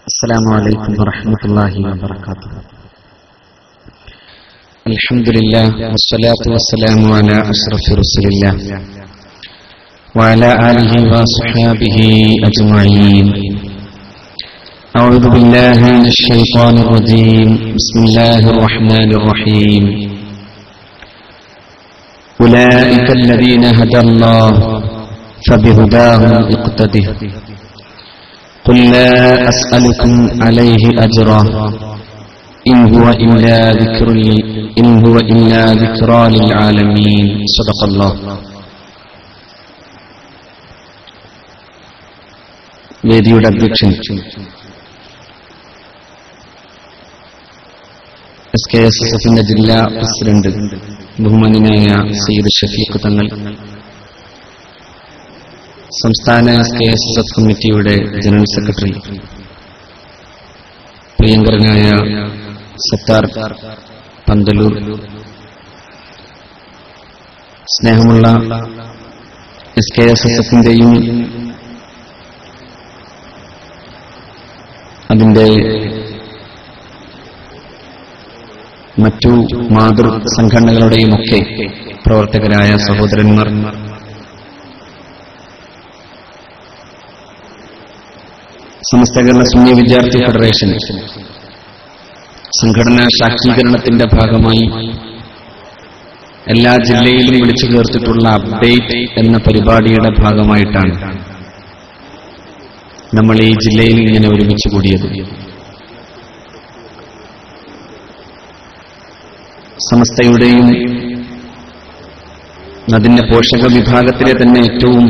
السلام عليكم ورحمة الله وبركاته. الحمد لله والصلاة والسلام على أشرف رسول الله وعلى آله وصحبه أجمعين. أعوذ بالله من الشيطان الرجيم. بسم الله الرحمن الرحيم. أولئك الذين هدى الله فبهداهم اقتده. قل لا أسألكم عليه أجرا إن هو إلا ذكرى للعالمين. صدق الله. വേദിയുടെ അധ്യക്ഷൻ SKSSFന്റെ ജില്ലാ പ്രസിഡന്റ് ബഹുമാന്യനായ സയ്യിദ് ഷഫീഖ് തങ്ങൾ, സംസ്ഥാന SKSSF കമ്മിറ്റിയുടെ ജനറൽ സെക്രട്ടറി പ്രിയങ്കരനായ സത്താർ പന്തലൂർ, സ്നേഹമുള്ള SKSSFന്റെയും അതിന്റെ മറ്റു മാതൃ സംഘടനകളുടെയുമൊക്കെ പ്രവർത്തകരായ സഹോദരന്മാർ, സമസ്ത കേരള സുന്നി വിദ്യാർത്ഥി ഫെഡറേഷൻ സംഘടനാ ശാക്തീകരണത്തിന്റെ ഭാഗമായി എല്ലാ ജില്ലയിലും വിളിച്ചു ചേർത്തിട്ടുള്ള അപ്ഡേറ്റ് എന്ന പരിപാടിയുടെ ഭാഗമായിട്ടാണ് നമ്മൾ ഈ ജില്ലയിൽ ഇങ്ങനെ ഒരുമിച്ച് കൂടിയത്. സമസ്തയുടെയും അതിന്റെ പോഷക വിഭാഗത്തിലെ തന്നെ ഏറ്റവും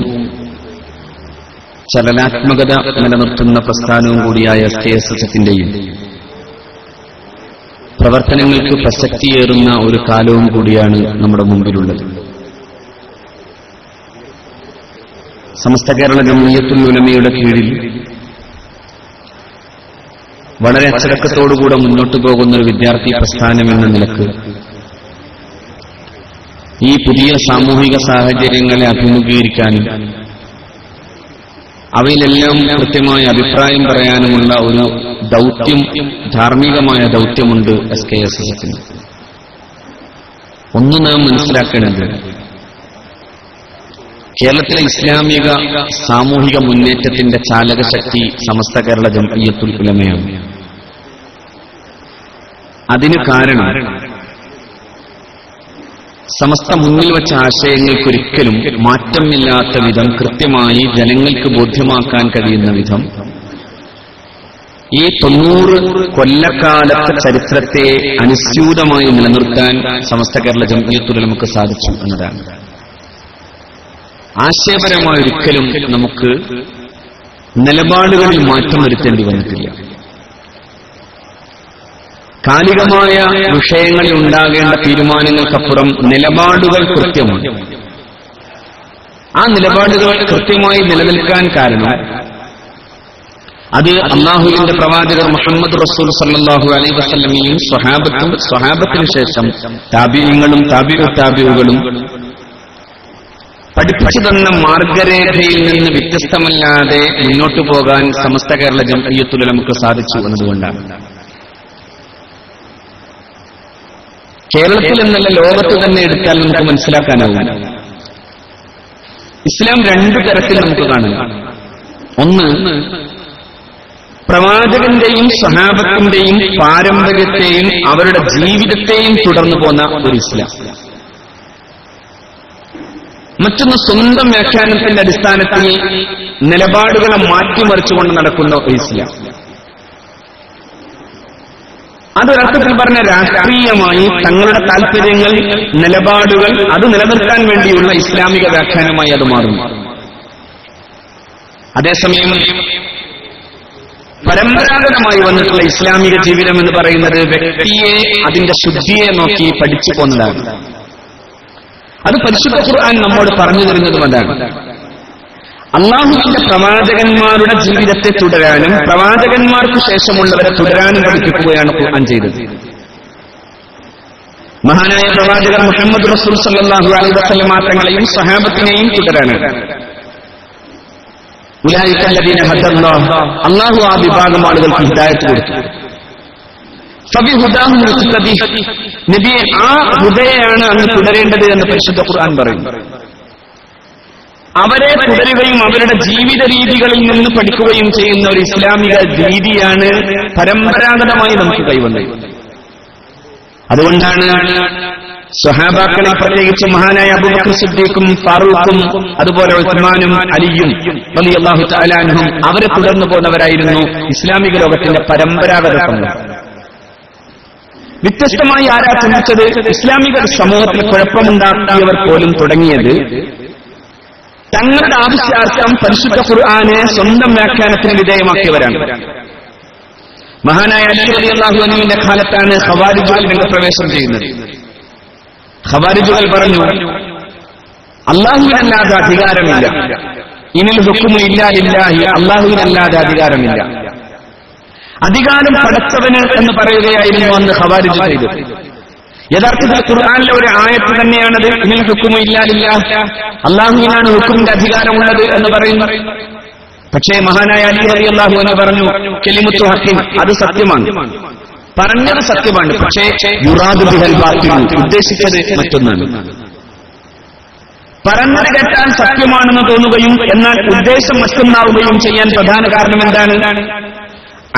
ചലനാത്മകത നിലനിർത്തുന്ന പ്രസ്ഥാനവും കൂടിയായ SKSSFന്റെയും പ്രവർത്തനങ്ങൾക്ക് പ്രസക്തിയേറുന്ന ഒരു കാലവും കൂടിയാണ് നമ്മുടെ മുമ്പിലുള്ളത്. സമസ്ത കേരള ജംഇയ്യത്തുൽ ഉലമയുടെ കീഴിൽ വളരെ അച്ചടക്കത്തോടുകൂടെ മുന്നോട്ടു പോകുന്ന ഒരു വിദ്യാർത്ഥി പ്രസ്ഥാനം എന്ന നിലക്ക് ഈ പുതിയ സാമൂഹിക സാഹചര്യങ്ങളെ അഭിമുഖീകരിക്കാനും അവയിലെല്ലാം കൃത്യമായ അഭിപ്രായം പറയാനുമുള്ള ഒരു ദൗത്യം, ധാർമ്മികമായ ദൗത്യമുണ്ട് SKSSFന്. ഒന്ന് നാം മനസ്സിലാക്കേണ്ടത്, കേരളത്തിലെ ഇസ്ലാമിക സാമൂഹിക മുന്നേറ്റത്തിന്റെ ചാലകശക്തി സമസ്ത കേരള ജംഇയ്യത്തുൽ ഉലമയാണ്. അതിന് കാരണം സമസ്ത മുന്നിൽ വെച്ച ആശയങ്ങൾക്കൊരിക്കലും മാറ്റമില്ലാത്ത വിധം കൃത്യമായി ജനങ്ങൾക്ക് ബോധ്യമാക്കാൻ കഴിയുന്ന വിധം ഈ 90 കൊല്ലക്കാലത്തെ ചരിത്രത്തെ അനുസ്യൂതമായി നിലനിർത്താൻ സമസ്ത കേരള ജംഇയ്യത്തുൽ ഉലമക്ക് സാധിച്ചു എന്നതാണ്. ആശയപരമായൊരിക്കലും നമുക്ക് നിലപാടുകളിൽ മാറ്റം വരുത്തേണ്ടി വന്നിട്ടില്ല. കാലികമായ വിഷയങ്ങളിൽ ഉണ്ടാകേണ്ട തീരുമാനങ്ങൾക്കപ്പുറം നിലപാടുകൾ കൃത്യമാണ്. ആ നിലപാടുകൾ കൃത്യമായി നിലനിൽക്കാൻ കാരണം അത് അല്ലാഹുവിന്റെ പ്രവാചകർ മുഹമ്മദ് റസൂൽ സല്ലല്ലാഹു അലൈഹി വസല്ലമയും സ്വഹാബത്തിനു ശേഷം താബിഈങ്ങളും താബിഉകളും പഠിപ്പിച്ചു തന്ന മാർഗരേഖയിൽ നിന്ന് വ്യത്യസ്തമല്ലാതെ മുന്നോട്ടു പോകാൻ സമസ്ത കേരള ജംഇയ്യത്തുൽ ഉലമക്ക് സാധിച്ചു എന്നതുകൊണ്ടാണ്. കേരളത്തിൽ എന്നല്ല, ലോകത്ത് തന്നെ എടുത്താൽ നമുക്ക് മനസ്സിലാക്കാനാവും. ഇസ്ലാം രണ്ടു തരത്തിൽ നമുക്ക് കാണാം. ഒന്ന്, പ്രവാചകന്റെയും സ്വഹാബത്തിന്റെയും പാരമ്പര്യത്തെയും അവരുടെ ജീവിതത്തെയും തുടർന്നു പോന്ന ഒരു ഇസ്ലാം. മറ്റൊന്ന്, സ്വന്തം വ്യാഖ്യാനത്തിന്റെ അടിസ്ഥാനത്തിൽ നിലപാടുകളെ മാറ്റിമറിച്ചുകൊണ്ട് നടക്കുന്ന ഒരു ഇസ്ലാം. അതൊരർത്ഥത്തിൽ പറഞ്ഞ രാഷ്ട്രീയമായി തങ്ങളുടെ താൽപര്യങ്ങൾ, നിലപാടുകൾ അത് നിലനിർത്താൻ വേണ്ടിയുള്ള ഇസ്ലാമിക വ്യാഖ്യാനമായി അത് മാറുന്നു. അതേസമയം പരമ്പരാഗതമായി വന്നിട്ടുള്ള ഇസ്ലാമിക ജീവിതം എന്ന് പറയുന്നത് വ്യക്തിയെ, അതിന്റെ ശുദ്ധിയെ നോക്കി പഠിച്ചു പോന്നതാണ്. അത് പരിശുദ്ധ ഖുർആൻ നമ്മോട് പറഞ്ഞു തരുന്നതും അതാണ്. അല്ലാഹുവിന്റെ പ്രവാചകന്മാരുടെ ജീവിതത്തെ തുടരാനും പ്രവാചകന്മാർക്ക് ശേഷമുള്ളവരെ തുടരാനും പഠിപ്പിക്കുകയാണ് ഖുർആൻ ചെയ്തത്. മഹാനായ പ്രവാചകർ മുഹമ്മദ് റസൂൽ സല്ലല്ലാഹു അലൈഹി വസല്ലം തങ്ങളെയും സ്വഹാബത്തിനെയും തുടരാനാണ്. ഉലൈക അല്ലദീന ഹദല്ലാഹ്, അല്ലാഹു ആ വിഭാഗം ആളുകൾക്ക് ഹിദായത്ത് കൊടുത്തു. ഫബിഹുദാഹു മുഖ്തദി, നബിയെ ആ ഹുദയാണ് അങ്ങ് തുടരേണ്ടത് എന്ന് പരിശുദ്ധ ഖുർആൻ പറയുന്നു. അവരെ തുടരുകയും അവരുടെ ജീവിത രീതികളിൽ നിന്ന് പഠിക്കുകയും ചെയ്യുന്ന ഒരു ഇസ്ലാമിക രീതിയാണ് പരമ്പരാഗതമായി നമുക്ക് കൈവന്നത്. അതുകൊണ്ടാണ് സ്വഹാബാക്കളിൽ പ്രത്യേകിച്ച് മഹാനായ അബൂബക്കർ സിദ്ദീഖും ഫാറൂഖും അതുപോലെ ഉസ്മാനും അലിയും റളിയല്ലാഹു തആല അൻഹും അവരെ തുടർന്നു പോന്നവരായിരുന്നു ഇസ്ലാമിക ലോകത്തിന്റെ പരമ്പരാഗത സമൂഹം. വ്യത്യസ്തമായി ആരാ ചിന്തിച്ചത്? ഇസ്ലാമിക സമൂഹത്തിൽ കുഴപ്പമുണ്ടാക്കിയവർ പോലും തുടങ്ങിയത് തങ്ങളുടെ ആവശ്യാർത്ഥം പരിശുദ്ധ ഖുർആനെ സ്വന്തം വ്യാഖ്യാനത്തിന് വിധേയമാക്കിയവരാണ്. മഹാനായ അലി റളിയല്ലാഹു അൻഹുവിന്റെ കാലത്താണ് ഖവാരിജുകൾ രംഗപ്രവേശം ചെയ്യുന്നത്. ഖവാരിജുകൾ പറഞ്ഞു, അല്ലാഹുവിനല്ലാതെ അധികാരമില്ല, ഇനിൽ ഹുക്മു ഇല്ലാ ലില്ലാഹി, അല്ലാഹുവിനല്ലാതെ അധികാരമില്ല. അധികാരം പടച്ചവന് എന്ന് പറയുകയായിരുന്നു അന്ന് ഖവാരിജ് ചെയ്തത്. യഥാർത്ഥത്തിൽ ഖുർആനിലെ ഒരു ആയത്ത് തന്നെയാണത്. ഇനിൽ ഹുക്മു ഇല്ലാ ലില്ലാഹ്, അല്ലാഹുവിനാണ് ഹുക്മിന്റെ അധികാരമുള്ളത് എന്ന് പറയുന്നു. പക്ഷേ മഹാനായ അലി റളിയല്ലാഹു അൻഹു പറഞ്ഞു, കലിമത്തു ഹഖിൻ, അത് സത്യമാണ്, പറഞ്ഞത് സത്യമാണ്, പക്ഷേ യുറാദു ബിഹൽ ബാത്തിൽ, ഉദ്ദേശിച്ചത് മറ്റൊന്നാണ്. പറഞ്ഞത് കേട്ടാൽ സത്യമാണെന്ന് തോന്നുകയും എന്നാൽ ഉദ്ദേശം മറ്റൊന്നാവുകയും ചെയ്യാൻ പ്രധാന കാരണം എന്താണ്?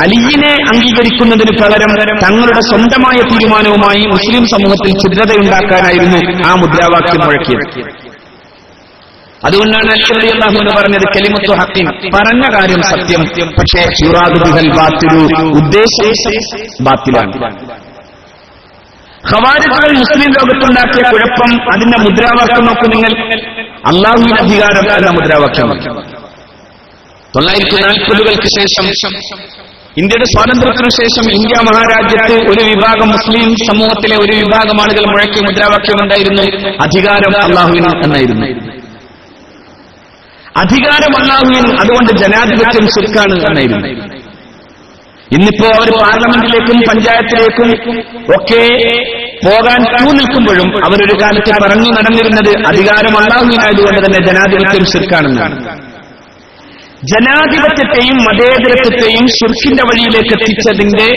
അലിയിനെ അംഗീകരിക്കുന്നതിന് പകരം തങ്ങളുടെ സ്വന്തമായ തീരുമാനവുമായി മുസ്ലിം സമൂഹത്തിൽ ഛിദ്രതയുണ്ടാക്കാനായിരുന്നു ആ മുദ്രാവാക്യം മുഴക്കിയത്. അതുകൊണ്ടാണ് അലി റളിയല്ലാഹു അൻഹു പറഞ്ഞത് കലിമത്തു ഹഖിൻ, പറഞ്ഞ കാര്യം സത്യം, പക്ഷേ യുറാദു ബിഹൽ ബാത്തിലു, ഉദ്ദേശം ബാത്തിലാണ്. ഖവാരിജുകൾ മുസ്ലിം ലോകത്തുണ്ടാക്കിയ കുഴപ്പം, അതിന്റെ മുദ്രാവാക്യം നോക്കൂ നിങ്ങൾ, അല്ലാഹുവിന്റെ അധികാരം എന്ന മുദ്രാവാക്യം. 1940-കൾക്ക് ശേഷം, ഇന്ത്യയുടെ സ്വാതന്ത്ര്യത്തിനു ശേഷം ഇന്ത്യ മഹാരാജ്യത്ത് ഒരു വിഭാഗം മുസ്ലിം സമൂഹത്തിലെ ഒരു വിഭാഗം ആളുകൾ മുഴക്കിയ മുദ്രാവാക്യം എന്തായിരുന്നു? അധികാരം അല്ലാഹുവിന് എന്നായിരുന്നു. അധികാരം അല്ലാഹുവിന്, അതുകൊണ്ട് ജനാധിപത്യം ശിർക്കാണ് എന്നായിരുന്നു. ഇന്നിപ്പോ അവർ പാർലമെന്റിലേക്കും പഞ്ചായത്തിലേക്കും ഒക്കെ പോകാൻ ക്യൂ നിൽക്കുമ്പോഴും അവരൊരു കാലത്ത് പറഞ്ഞു നടന്നിരുന്നത് അധികാരം അല്ലാഹുവിനായതുകൊണ്ട് തന്നെ ജനാധിപത്യം ശിർക്കാണെന്നാണ്. ജനാധിപത്യത്തെയും മതേതരത്വത്തെയും ശിർക്കിന്റെ വഴിയിലേക്ക് എത്തിച്ചതിന്റെ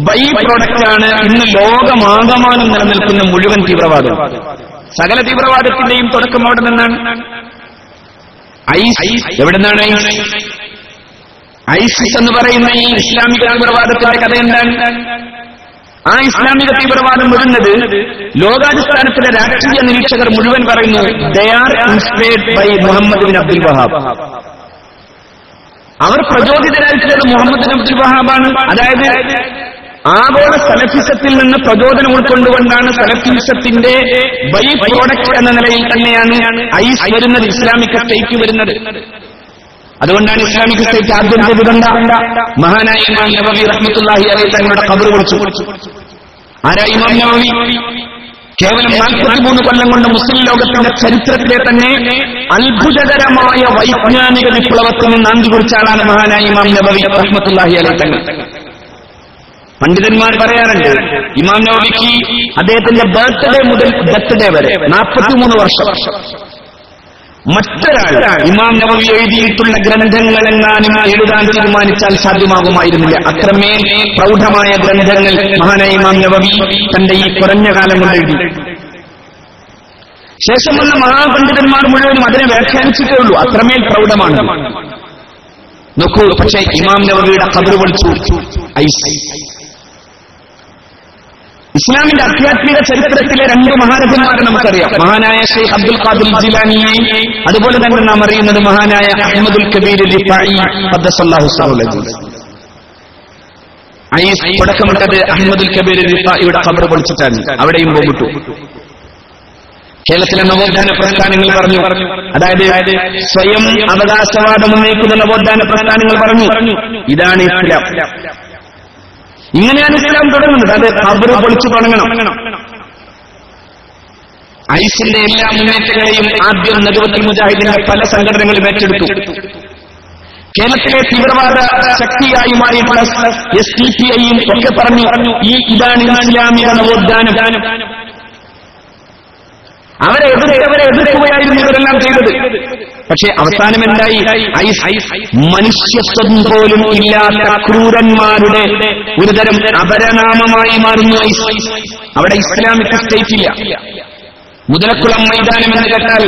ബൈ പ്രോഡക്റ്റാണ് ഇന്ന് ലോകമാകമാനം നിലനിൽക്കുന്ന മുഴുവൻ തീവ്രവാദം. സകല തീവ്രവാദത്തിന്റെയും തുടക്കം അവിടെ നിന്നാണ്. എവിടെ നിന്നാണ് ഐസിസ് എന്ന് പറയുന്ന ഈ ഇസ്ലാമിക തീവ്രവാദത്തിന്റെ കഥ എന്താണ്? ആ ഇസ്ലാമിക തീവ്രവാദം വരുന്നത് ലോകാടിസ്ഥാനത്തിലെ രാഷ്ട്രീയ നിരീക്ഷകർ മുഴുവൻ പറയുന്നു they are inspired by Muhammad bin Abdul Wahhab. അവർ പ്രചോദിതരായിട്ടുള്ളത് മുഹമ്മദ് ബിൻ അബ്ദുൽ വഹാബാണ്. അതായത് ആഗോള സലഫിസത്തിൽ നിന്ന് പ്രചോദനം ഉൾക്കൊണ്ടുകൊണ്ടാണ് സലഫിസത്തിന്റെ ബൈ പ്രോഡക്റ്റ് എന്ന നിലയിൽ തന്നെയാണ് ഐസ് വരുന്നത്, ഇസ്ലാമിക് സ്റ്റേറ്റ് വരുന്നത്. അതുകൊണ്ടാണ് ഇസ്ലാമിക് സ്റ്റേറ്റ് ആദ്യം ചെയ്തിട്ടുണ്ട് മഹാനായ ഇമാം നവവി റഹ്മത്തുള്ളാഹി അലൈഹി തങ്ങളുടെ ഖബർ വിളിച്ചു. ആരാ ഇമാം നവവി? കേവലം 43 കൊല്ലം കൊണ്ട് മുസ്ലിം ലോകത്തിന്റെ ചരിത്രത്തിലെ തന്നെ അത്ഭുതകരമായ വൈജ്ഞാനിക വിപ്ലവത്തിന് നാന്ദി കുറിച്ച ആളാണ് മഹാനായ ഇമാം നവവി റഹ്മത്തുള്ളാഹി അലൈഹി തങ്ങൾ. പണ്ഡിതന്മാർ പറയാറുണ്ട് ഇമാം നവവിക്ക് അദ്ദേഹത്തിന്റെ ബർത്ത്ഡേ മുതൽ ഡെത്ത് ഡേ വരെ 43 വർഷം മറ്റൊരാൾ ഇമാം നവവി എഴുതിയിട്ടുള്ള ഗ്രന്ഥങ്ങളെങ്ങാനും എഴുതാൻ തീരുമാനിച്ചാൽ സാധ്യമാകുമായിരുന്നില്ല. അത്രമേൽ പ്രൗഢമായ ഗ്രന്ഥങ്ങൾ മഹാനായ ഇമാം നവവി തന്റെ ഈ കുറഞ്ഞ കാലം കൊണ്ട് എഴുതി. ശേഷമുള്ള മഹാപണ്ഡിതന്മാർ മുഴുവനും അതിനെ വ്യാഖ്യാനിച്ചിട്ടേ ഉള്ളൂ, അത്രമേൽ പ്രൗഢമാണ്. നോക്കൂ, പക്ഷേ ഇമാം നവവിയുടെ ഖബർ വിളിച്ചു ഐസ്. ഇസ്ലാമിന്റെ ആധ്യാത്മിക ചരിത്രത്തിലെ 2 മഹാരഥന്മാരെ നമുക്കറിയാം, മഹാനായ ഷെയ്ഖ് അബ്ദുൽ ഖാദിർ ജിലാനിയെയും അതുപോലെ തന്നെ നാം അറിയുന്നത് മഹാനായ അഹ്മദുൽ കബീർ റിഫായി ഖദ്ദസല്ലാഹു സറഹു. ഐസ് തുടക്കമിട്ടത് അഹ്മദുൽ കബീർ റിഫായിയുടെ ഖബർ പൊളിച്ചിട്ടാണ്. അവിടെയും ബോംബിട്ടു. കേരളത്തിലെ നവോത്ഥാന പ്രസ്ഥാനങ്ങൾ പറഞ്ഞു, അതായത് സ്വയം അവകാശവാദം ഉന്നയിക്കുന്ന നവോത്ഥാന പ്രസ്ഥാനങ്ങൾ പറഞ്ഞു ഇതാണ് ഇസ്ലാം, ഇങ്ങനെയാണ് ഇസ്ലാം തുടങ്ങുന്നത്, അത് ഖബർ പൊളിച്ചു തുടങ്ങണം. ഐസിന്റെ എല്ലാ മുന്നേറ്റങ്ങളെയും ആദ്യം നദവത്തുൽ മുജാഹിദിന്റെ പല സംഘടനകളും ഏറ്റെടുത്തു. കേരളത്തിലെ തീവ്രവാദ ശക്തിയായി മാറിയിട്ടുള്ള SDPIയും ഒക്കെ പറഞ്ഞു ഇതാണ് ഇസ്ലാമിക നവോത്ഥാനം. അവരെ എതിർക്കുകയായിരുന്നു ഇവരെല്ലാം ചെയ്തത്. പക്ഷെ അവസാനം എന്തായി? മനുഷ്യത്വം പോലും ഇല്ലാത്ത ക്രൂരന്മാരുടെ ഒരുതരം അപരനാമമായി മാറുന്നു ഐസ്. അവിടെ ഇസ്ലാമിക് സ്റ്റേറ്റ് ഇല്ല. മുതലക്കുളം മൈതാനം എന്ന് കേട്ടാൽ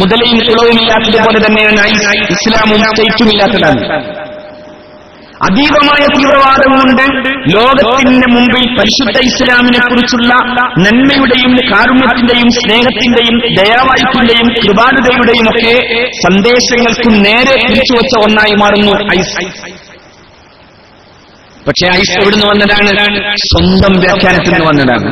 മുതലയും കുളവും ഇല്ലാത്തതുപോലെ തന്നെയാണ് ഇസ്ലാമും സ്റ്റേറ്റും ഇല്ലാത്തതാണ്. അതീവമായ തീവ്രവാദം കൊണ്ട് ലോകത്തിന്റെ മുമ്പിൽ പരിശുദ്ധ ഇസ്ലാമിനെ കുറിച്ചുള്ള നന്മയുടെയും കാരുണ്യത്തിന്റെയും സ്നേഹത്തിന്റെയും ദയാവായ്പിന്റെയും കൃപാലുതയുടെയും ഒക്കെ സന്ദേശങ്ങൾക്ക് നേരെ തിരിച്ചുവച്ച ഒന്നായി മാറുന്നു ഐസ്. പക്ഷെ ഐസ് എവിടുന്ന് വന്നതാണ്? സ്വന്തം വ്യാഖ്യാനത്തിൽ നിന്ന് വന്നതാണ്.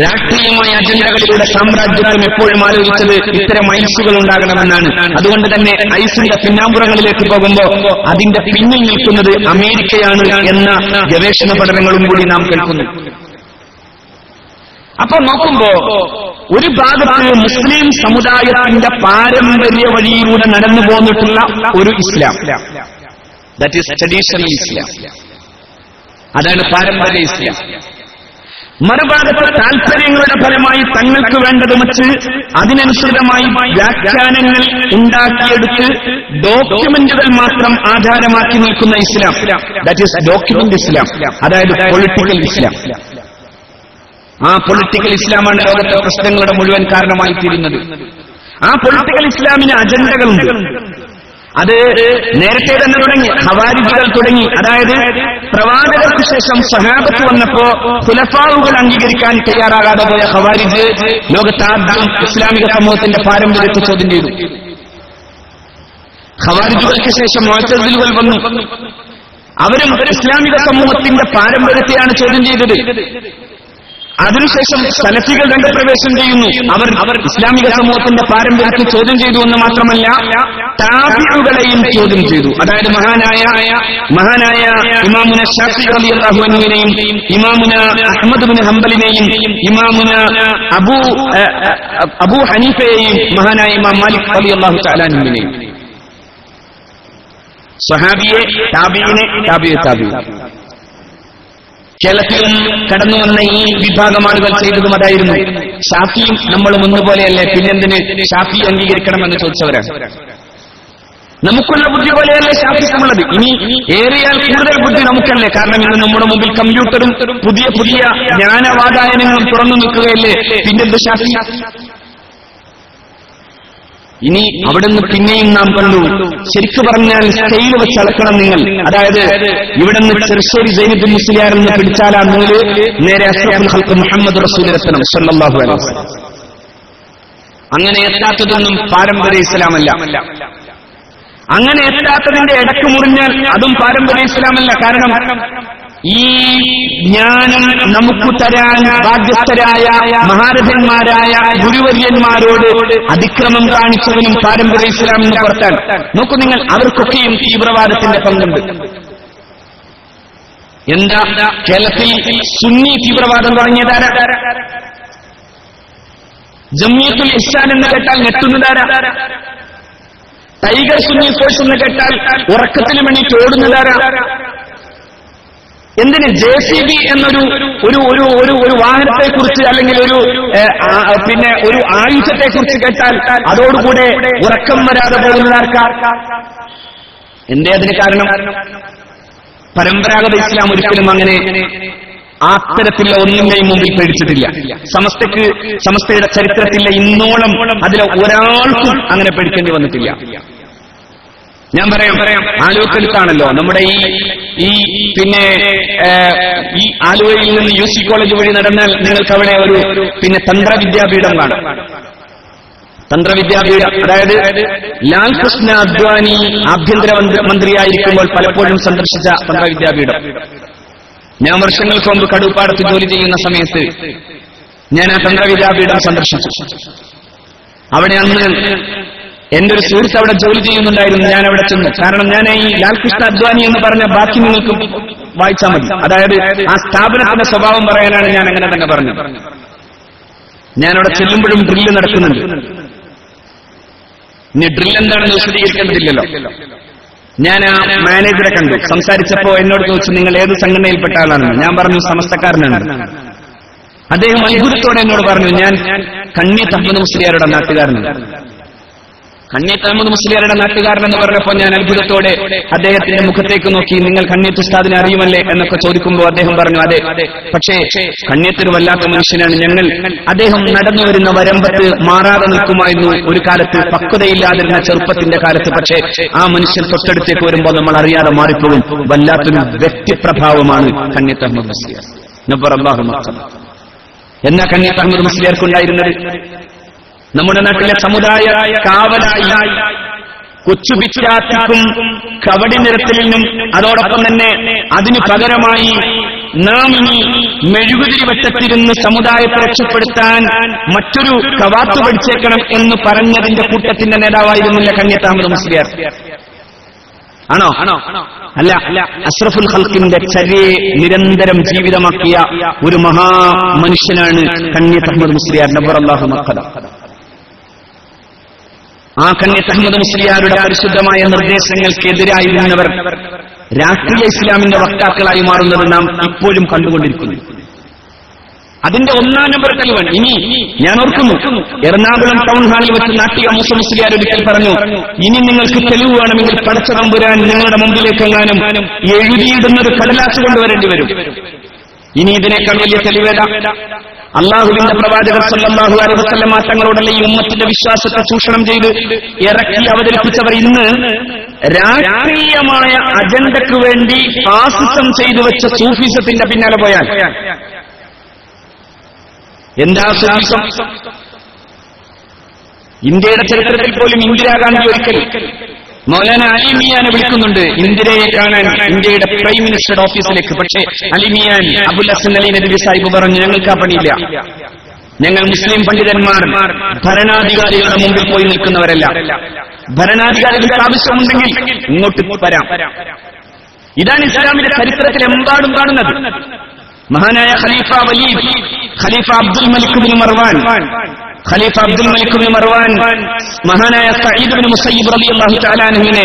രാഷ്ട്രീയമായ അജണ്ടകളിലൂടെ സാമ്രാജ്യത്വം എപ്പോഴും ആലോചിച്ചത് ഇത്തരം ഐസുകൾ ഉണ്ടാകണമെന്നാണ്. അതുകൊണ്ട് തന്നെ ഐസിന്റെ പിന്നാമ്പുറങ്ങളിലേക്ക് പോകുമ്പോൾ അതിന്റെ പിന്നിൽ നിൽക്കുന്നത് അമേരിക്കയാണ് എന്ന ഗവേഷണ പഠനങ്ങളും കൂടി നാം കേൾക്കുന്നു. അപ്പൊ നോക്കുമ്പോ ഒരു ഭാഗത്ത് മുസ്ലിം സമുദായത്തിന്റെ പാരമ്പര്യ വഴിയിലൂടെ നടന്നു പോന്നിട്ടുള്ള ഒരു ഇസ്ലാം, ദാറ്റ് ഈസ് ട്രഡീഷണൽ ഇസ്ലാം, അതാണ് പാരമ്പര്യ ഇസ്ലാം. മറുഭാഗത്ത് താൽപര്യങ്ങളുടെ ഫലമായി തങ്ങൾക്ക് വേണ്ടത് വെച്ച് അതിനനുസൃതമായി വ്യാഖ്യാനങ്ങൾ ഉണ്ടാക്കിയെടുത്ത് ഡോക്യുമെന്റുകൾ മാത്രം ആധാരമാക്കി നിൽക്കുന്ന ഇസ്ലാം, ദാറ്റ് ഈസ് ഡോക്യുമെന്റ് ഇസ്ലാം, അതായത് പൊളിറ്റിക്കൽ ഇസ്ലാം. ആ പൊളിറ്റിക്കൽ ഇസ്ലാമാണ് ലോകത്തെ പ്രശ്നങ്ങളുടെ മുഴുവൻ കാരണമായി തീരുന്നത്. ആ പൊളിറ്റിക്കൽ ഇസ്ലാമിന് അജണ്ടകളുണ്ട്. അത് നേരത്തെ തന്നെ തുടങ്ങി, ഖവാരിജുകൾ തുടങ്ങി. അതായത് പ്രവാചകർക്ക് ശേഷം സഹാബത്ത് വന്നപ്പോ ഖുലഫാവുകൾ അംഗീകരിക്കാൻ തയ്യാറാകാതെ പോയ ഖവാരിജ് ലോകത്താദ്യം ഇസ്ലാമിക സമൂഹത്തിന്റെ പാരമ്പര്യത്തെ ചോദ്യം ചെയ്തു. ഖവാരിജുകൾക്ക് ശേഷം മുഅ്തസിലുകൾ വന്നു. അവരും ഇസ്ലാമിക സമൂഹത്തിന്റെ പാരമ്പര്യത്തെയാണ് ചോദ്യം ചെയ്തത്. അതിനുശേഷം സലഫികൾ രംഗപ്രവേശം ചെയ്യുന്നു. അവർ ഇസ്ലാമിക സമൂഹത്തിന്റെ പാരമ്പര്യത്തെ ചോദ്യം ചെയ്തു എന്ന് മാത്രമല്ല താബിഉകളെയും ചോദ്യം ചെയ്തു. അതായത് മഹാനായ ഇമാമുന ശാഫി റളിയല്ലാഹു അൻഹുവിനെയും ഇമാമുന അഹ്മദ് ബിൻ ഹംബലിനെയും ഇമാമുന അബൂ ഹനീഫയെയും മഹാനായ ഇമാം മാലിക് റളിയല്ലാഹു തആല അൻഹുവിനെയും, സ്വഹാബിയെ, താബിഈനെ, താബിഈ. കേരളത്തിലും കടന്നു വന്ന ഈ വിഭാഗം ആളുകൾ ചെയ്തതും അതായിരുന്നു. ഷാഫിയും നമ്മളും ഒന്നുപോലെയല്ലേ, പിന്നെന്തിന് ഷാഫി അംഗീകരിക്കണമെന്ന് ചോദിച്ചവരാണ്. നമുക്കുള്ള ബുദ്ധി പോലെയല്ലേ ഷാഫിക്കുള്ളത്? ഇനി ഏറിയാൽ കൂടുതൽ ബുദ്ധി നമുക്കല്ലേ? കാരണം ഇന്ന് നമ്മുടെ മുമ്പിൽ കമ്പ്യൂട്ടറും പുതിയ പുതിയ ജ്ഞാനവാതായനങ്ങളും തുറന്നു നിൽക്കുകയല്ലേ, പിന്നെന്ത് ഷാഫി? ഇനി അവിടുന്ന് പിന്നെയും നാം കണ്ടു, ശരിക്കു പറഞ്ഞാൽ സ്കെയിൽ വെച്ച് അളക്കണം നിങ്ങൾ. അതായത് ഇവിടുന്ന് ചെറുശ്ശേരി സൈനുദ്ദീൻ മുസ്ലിയാർ എന്ന് പിടിച്ചാലാ നൂല് നേരെ അഷ്റഫുൽ ഖൽഖ് മുഹമ്മദ് റസൂലുള്ളാഹി സ്വല്ലല്ലാഹു അലൈഹി വസല്ലം. അങ്ങനെ എത്താത്തതൊന്നും പാരമ്പര്യ ഇസ്ലാമല്ല. അങ്ങനെ എത്താത്തതിന്റെ ഇടക്ക് മുറിഞ്ഞാൽ അതും പാരമ്പര്യ ഇസ്ലാമല്ല. കാരണം ഈ ജ്ഞാനം നമുക്ക് തരാൻ ബാധ്യസ്ഥരായ മഹാരഥന്മാരായ ഗുരുവര്യന്മാരോട് അതിക്രമം കാണിച്ചവനും പാരമ്പര്യ ഇസ്ലാം എന്ന് പുറത്താൻ നോക്കൂ നിങ്ങൾ. അവർക്കൊക്കെയും തീവ്രവാദത്തിന്റെ പങ്കുണ്ട്. എന്താ കേരളത്തിൽ സുന്നി തീവ്രവാദം തുടങ്ങിയതാരാ? ജമിയത്തുൽ ഇഹ്സാൻ എന്ന് കേട്ടാൽ ഞെട്ടുന്നതാരാ? ടൈഗർ സുന്നി ഫോഴ്സ് എന്ന് കേട്ടാൽ ഉറക്കത്തിന് വേണ്ടിയിട്ട് ഓടുന്നതാരാ? എന്തിന് JCB എന്നൊരു ഒരു ഒരു ഒരു ഒരു വാഹനത്തെക്കുറിച്ച് അല്ലെങ്കിൽ ഒരു ആയുധത്തെക്കുറിച്ച് കേട്ടാൽ അതോടുകൂടെ ഉറക്കം വരാതെ പോകുന്നതാർക്കാർ? എന്തേ അതിന് കാരണം? പരമ്പരാഗത ഇസ്ലാം ഒരിക്കലും അങ്ങനെ അത്തരത്തിലുള്ള ഒന്നിന്റെയും മുമ്പിൽ പേടിച്ചിട്ടില്ല. സമസ്തയുടെ ചരിത്രത്തിലെ ഇന്നോളം അതിലെ ഒരാൾക്കും അങ്ങനെ പേടിക്കേണ്ടി വന്നിട്ടില്ല. ഞാൻ പറയാം, ആലുവക്കടുത്താണല്ലോ നമ്മുടെ ഈ പിന്നെ ഈ ആലുവയിൽ നിന്ന് UC കോളേജ് വഴി നടന്നാൽ നിങ്ങൾക്ക് അവിടെ ഒരു പിന്നെ തന്ത്രവിദ്യാപീഠം കാണാം. തന്ത്രവിദ്യാപീഠം അതായത് ലാൽ കൃഷ്ണ അദ്വാനി ആഭ്യന്തര മന്ത്രിയായിരിക്കുമ്പോൾ പലപ്പോഴും സന്ദർശിച്ച തന്ത്രവിദ്യാപീഠം. ഞാൻ വർഷങ്ങൾക്ക് മുമ്പ് കടുപ്പാടത്ത് ജോലി ചെയ്യുന്ന സമയത്ത് ഞാൻ ആ തന്ത്രവിദ്യാപീഠം സന്ദർശിച്ചു. അവിടെ അന്ന് എന്റെ ഒരു സുഹൃത്ത് അവിടെ ജോലി ചെയ്യുന്നുണ്ടായിരുന്നു. ഞാൻ അവിടെ ചെന്നു. കാരണം ഞാൻ ഈ ലാൽകൃഷ്ണ അദ്വാനി എന്ന് പറഞ്ഞ ബാക്കി നിങ്ങൾക്ക് വായിച്ചാൽ മതി. അതായത് ആ സ്ഥാപനത്തിന്റെ സ്വഭാവം പറയാനാണ് ഞാൻ അങ്ങനെ തന്നെ പറഞ്ഞത്. ഞാൻ അവിടെ ചെല്ലുമ്പോഴും ഡ്രില്ല് നടക്കുന്നുണ്ട്. ഇനി ഡ്രില്ല് എന്താണെന്ന് വിശദീകരിക്കേണ്ടതില്ലല്ലോ. ഞാൻ ആ മാനേജറെ കണ്ടു. സംസാരിച്ചപ്പോ എന്നോട് ചോദിച്ചു, നിങ്ങൾ ഏത് സംഘടനയിൽപ്പെട്ട ആളാണെന്ന്. ഞാൻ പറഞ്ഞു സമസ്തക്കാരനാണ്. അദ്ദേഹം അത്ഭുതത്തോടെ എന്നോട് പറഞ്ഞു, ഞാൻ കണ്ണിയത്ത് അഹമ്മദ് മുസ്ലിയാരുടെ നാട്ടുകാരനാണ്. കണ്ണിയത്ത് അഹമ്മദ് മുസ്ലിയാരുടെ നാട്ടുകാരൻ എന്ന് പറഞ്ഞപ്പോൾ ഞാൻ അത്ഭുതത്തോടെ അദ്ദേഹത്തിന്റെ മുഖത്തേക്ക് നോക്കി, നിങ്ങൾ കണ്ണിയത്ത് ഉസ്താദിനെ അറിയുമല്ലേ എന്നൊക്കെ ചോദിക്കുമ്പോൾ അദ്ദേഹം പറഞ്ഞു, അതെ, പക്ഷേ കണ്ണിയത്തൊരു വല്ലാത്ത മനുഷ്യനാണ്. ഞങ്ങൾ അദ്ദേഹം നടന്നു വരുന്ന വരമ്പത്ത് മാറാതെ നിൽക്കുമായിരുന്നു ഒരു കാലത്ത്, പക്വതയില്ലാതിരുന്ന ചെറുപ്പത്തിന്റെ കാലത്ത്. പക്ഷേ ആ മനുഷ്യൻ തൊട്ടടുത്തേക്ക് വരുമ്പോൾ നമ്മൾ അറിയാതെ മാറിപ്പോകും. വല്ലാത്തൊരു വ്യക്തിപ്രഭാവമാണ് കണ്ണിയത്ത് അഹമ്മദ് മുസ്ലിയാർ. എന്നാ കണ്ണിയത്ത് അഹമ്മദ് മുസ്ലിയാർക്കുണ്ടായിരുന്നത്? നമ്മുടെ നാട്ടിലെ സമുദായ കാവലായി കൊച്ചു പിച്ചാത്തിക്കും കവടി നിരത്തലിനും അതോടൊപ്പം തന്നെ അതിനു പകരമായി നാം ഇനി മെഴുകുതിരി വെട്ടത്തിരുന്ന് സമുദായത്തെ രക്ഷപ്പെടുത്താൻ മറ്റൊരു കവാത്ത് പഠിച്ചേക്കണം എന്ന് പറഞ്ഞതിന്റെ കൂട്ടത്തിന്റെ നേതാവായിരുന്നില്ല കണ്ണിയത്ത് അഹമ്മദ് മുസ്ലിയാർ? ആണോ? അല്ല. അഷ്റഫുൽ ഖൽഖിന്റെ ചര്യയെ നിരന്തരം ജീവിതമാക്കിയ ഒരു മഹാമനുഷ്യനാണ് കണ്ണിയത്ത് അഹമ്മദ് മുസ്ലിയാർ നബ്ബറല്ലാഹു മഖ്ദ. ആ കണ്ണിയത്ത് അഹമ്മദ് മുസ്ലിയാരുടെ പരിശുദ്ധമായ നിർദ്ദേശങ്ങൾക്കെതിരായിരുന്നവർ രാഷ്ട്രീയ ഇസ്ലാമിന്റെ വക്താക്കളായി മാറുന്നത് നാം ഇപ്പോഴും കണ്ടുകൊണ്ടിരിക്കുന്നു. അതിന്റെ ഒന്നാം നമ്പർ തെളിവാണ്. ഇനി ഞാൻ ഓർക്കുന്നു, എറണാകുളം ടൗൺ ഹാളിൽ വെച്ച് നാട്ടിക മൂസ മുസ്ലിയാർ ഒരിക്കൽ പറഞ്ഞു, ഇനി നിങ്ങൾക്ക് തെളിവ് വേണമെങ്കിൽ പടച്ച തമ്പുരാൻ നിങ്ങളുടെ മുമ്പിലേക്കെങ്ങാനും എഴുതിയിടുന്ന ഒരു കടലാസ് കൊണ്ടുവരേണ്ടി വരും. ഇനി ഇതിനേക്കാൾ വലിയ തെളിവേദ? അള്ളാഹുവിന്റെ പ്രവാചകർ സല്ലല്ലാഹു അലൈഹി വസല്ലം തങ്ങളുടെയുള്ള ഈ ഉമ്മത്തിന്റെ വിശ്വാസത്തെ ചൂഷണം ചെയ്ത് ഇറക്കി അവതരിപ്പിച്ചവർ ഇന്ന് രാഷ്ട്രീയമായ അജണ്ടയ്ക്ക് വേണ്ടി ഫാസിസം ചെയ്തു വെച്ച സൂഫിസത്തിന്റെ പിന്നാലെ പോയാൽ എന്താ സൂഫിസം? ഇന്ത്യയുടെ ചരിത്രത്തിൽ പോലും ഇന്ദിരാഗാന്ധി ഒരിക്കൽ മൗലാന അലിമിയാനെ വിളിക്കുന്നുണ്ട് ഇന്ദിരയെ കാണാൻ ഇന്ത്യയുടെ പ്രൈം മിനിസ്റ്ററുടെ ഓഫീസിലേക്ക്. പക്ഷേ അലിമിയാൻ അബുൽ ഹസൻ അലി നദവി സാഹിബ് പറഞ്ഞു, ഞങ്ങൾക്ക് ആ പണിയില്ല, ഞങ്ങൾ മുസ്ലിം പണ്ഡിതന്മാർ ഭരണാധികാരികളുടെ മുമ്പിൽ പോയി നിൽക്കുന്നവരല്ല, ഭരണാധികാരികൾക്ക് ആവശ്യമുണ്ടെങ്കിൽ ഇങ്ങോട്ട് വരാം. ഇതാണ് ഇസ്ലാമിന്റെ ചരിത്രത്തിൽ എമ്പാടും കാണുന്നത്. മഹാനായ ഖലീഫ വലീദ്, ഖലീഫ അബ്ദുൽ മലിക് ബിൻ മർവാൻ, മഹാനായ സഈദ് ബിൻ മുസയ്യിബ് റളിയല്ലാഹു തആല അൻഹുവിനെ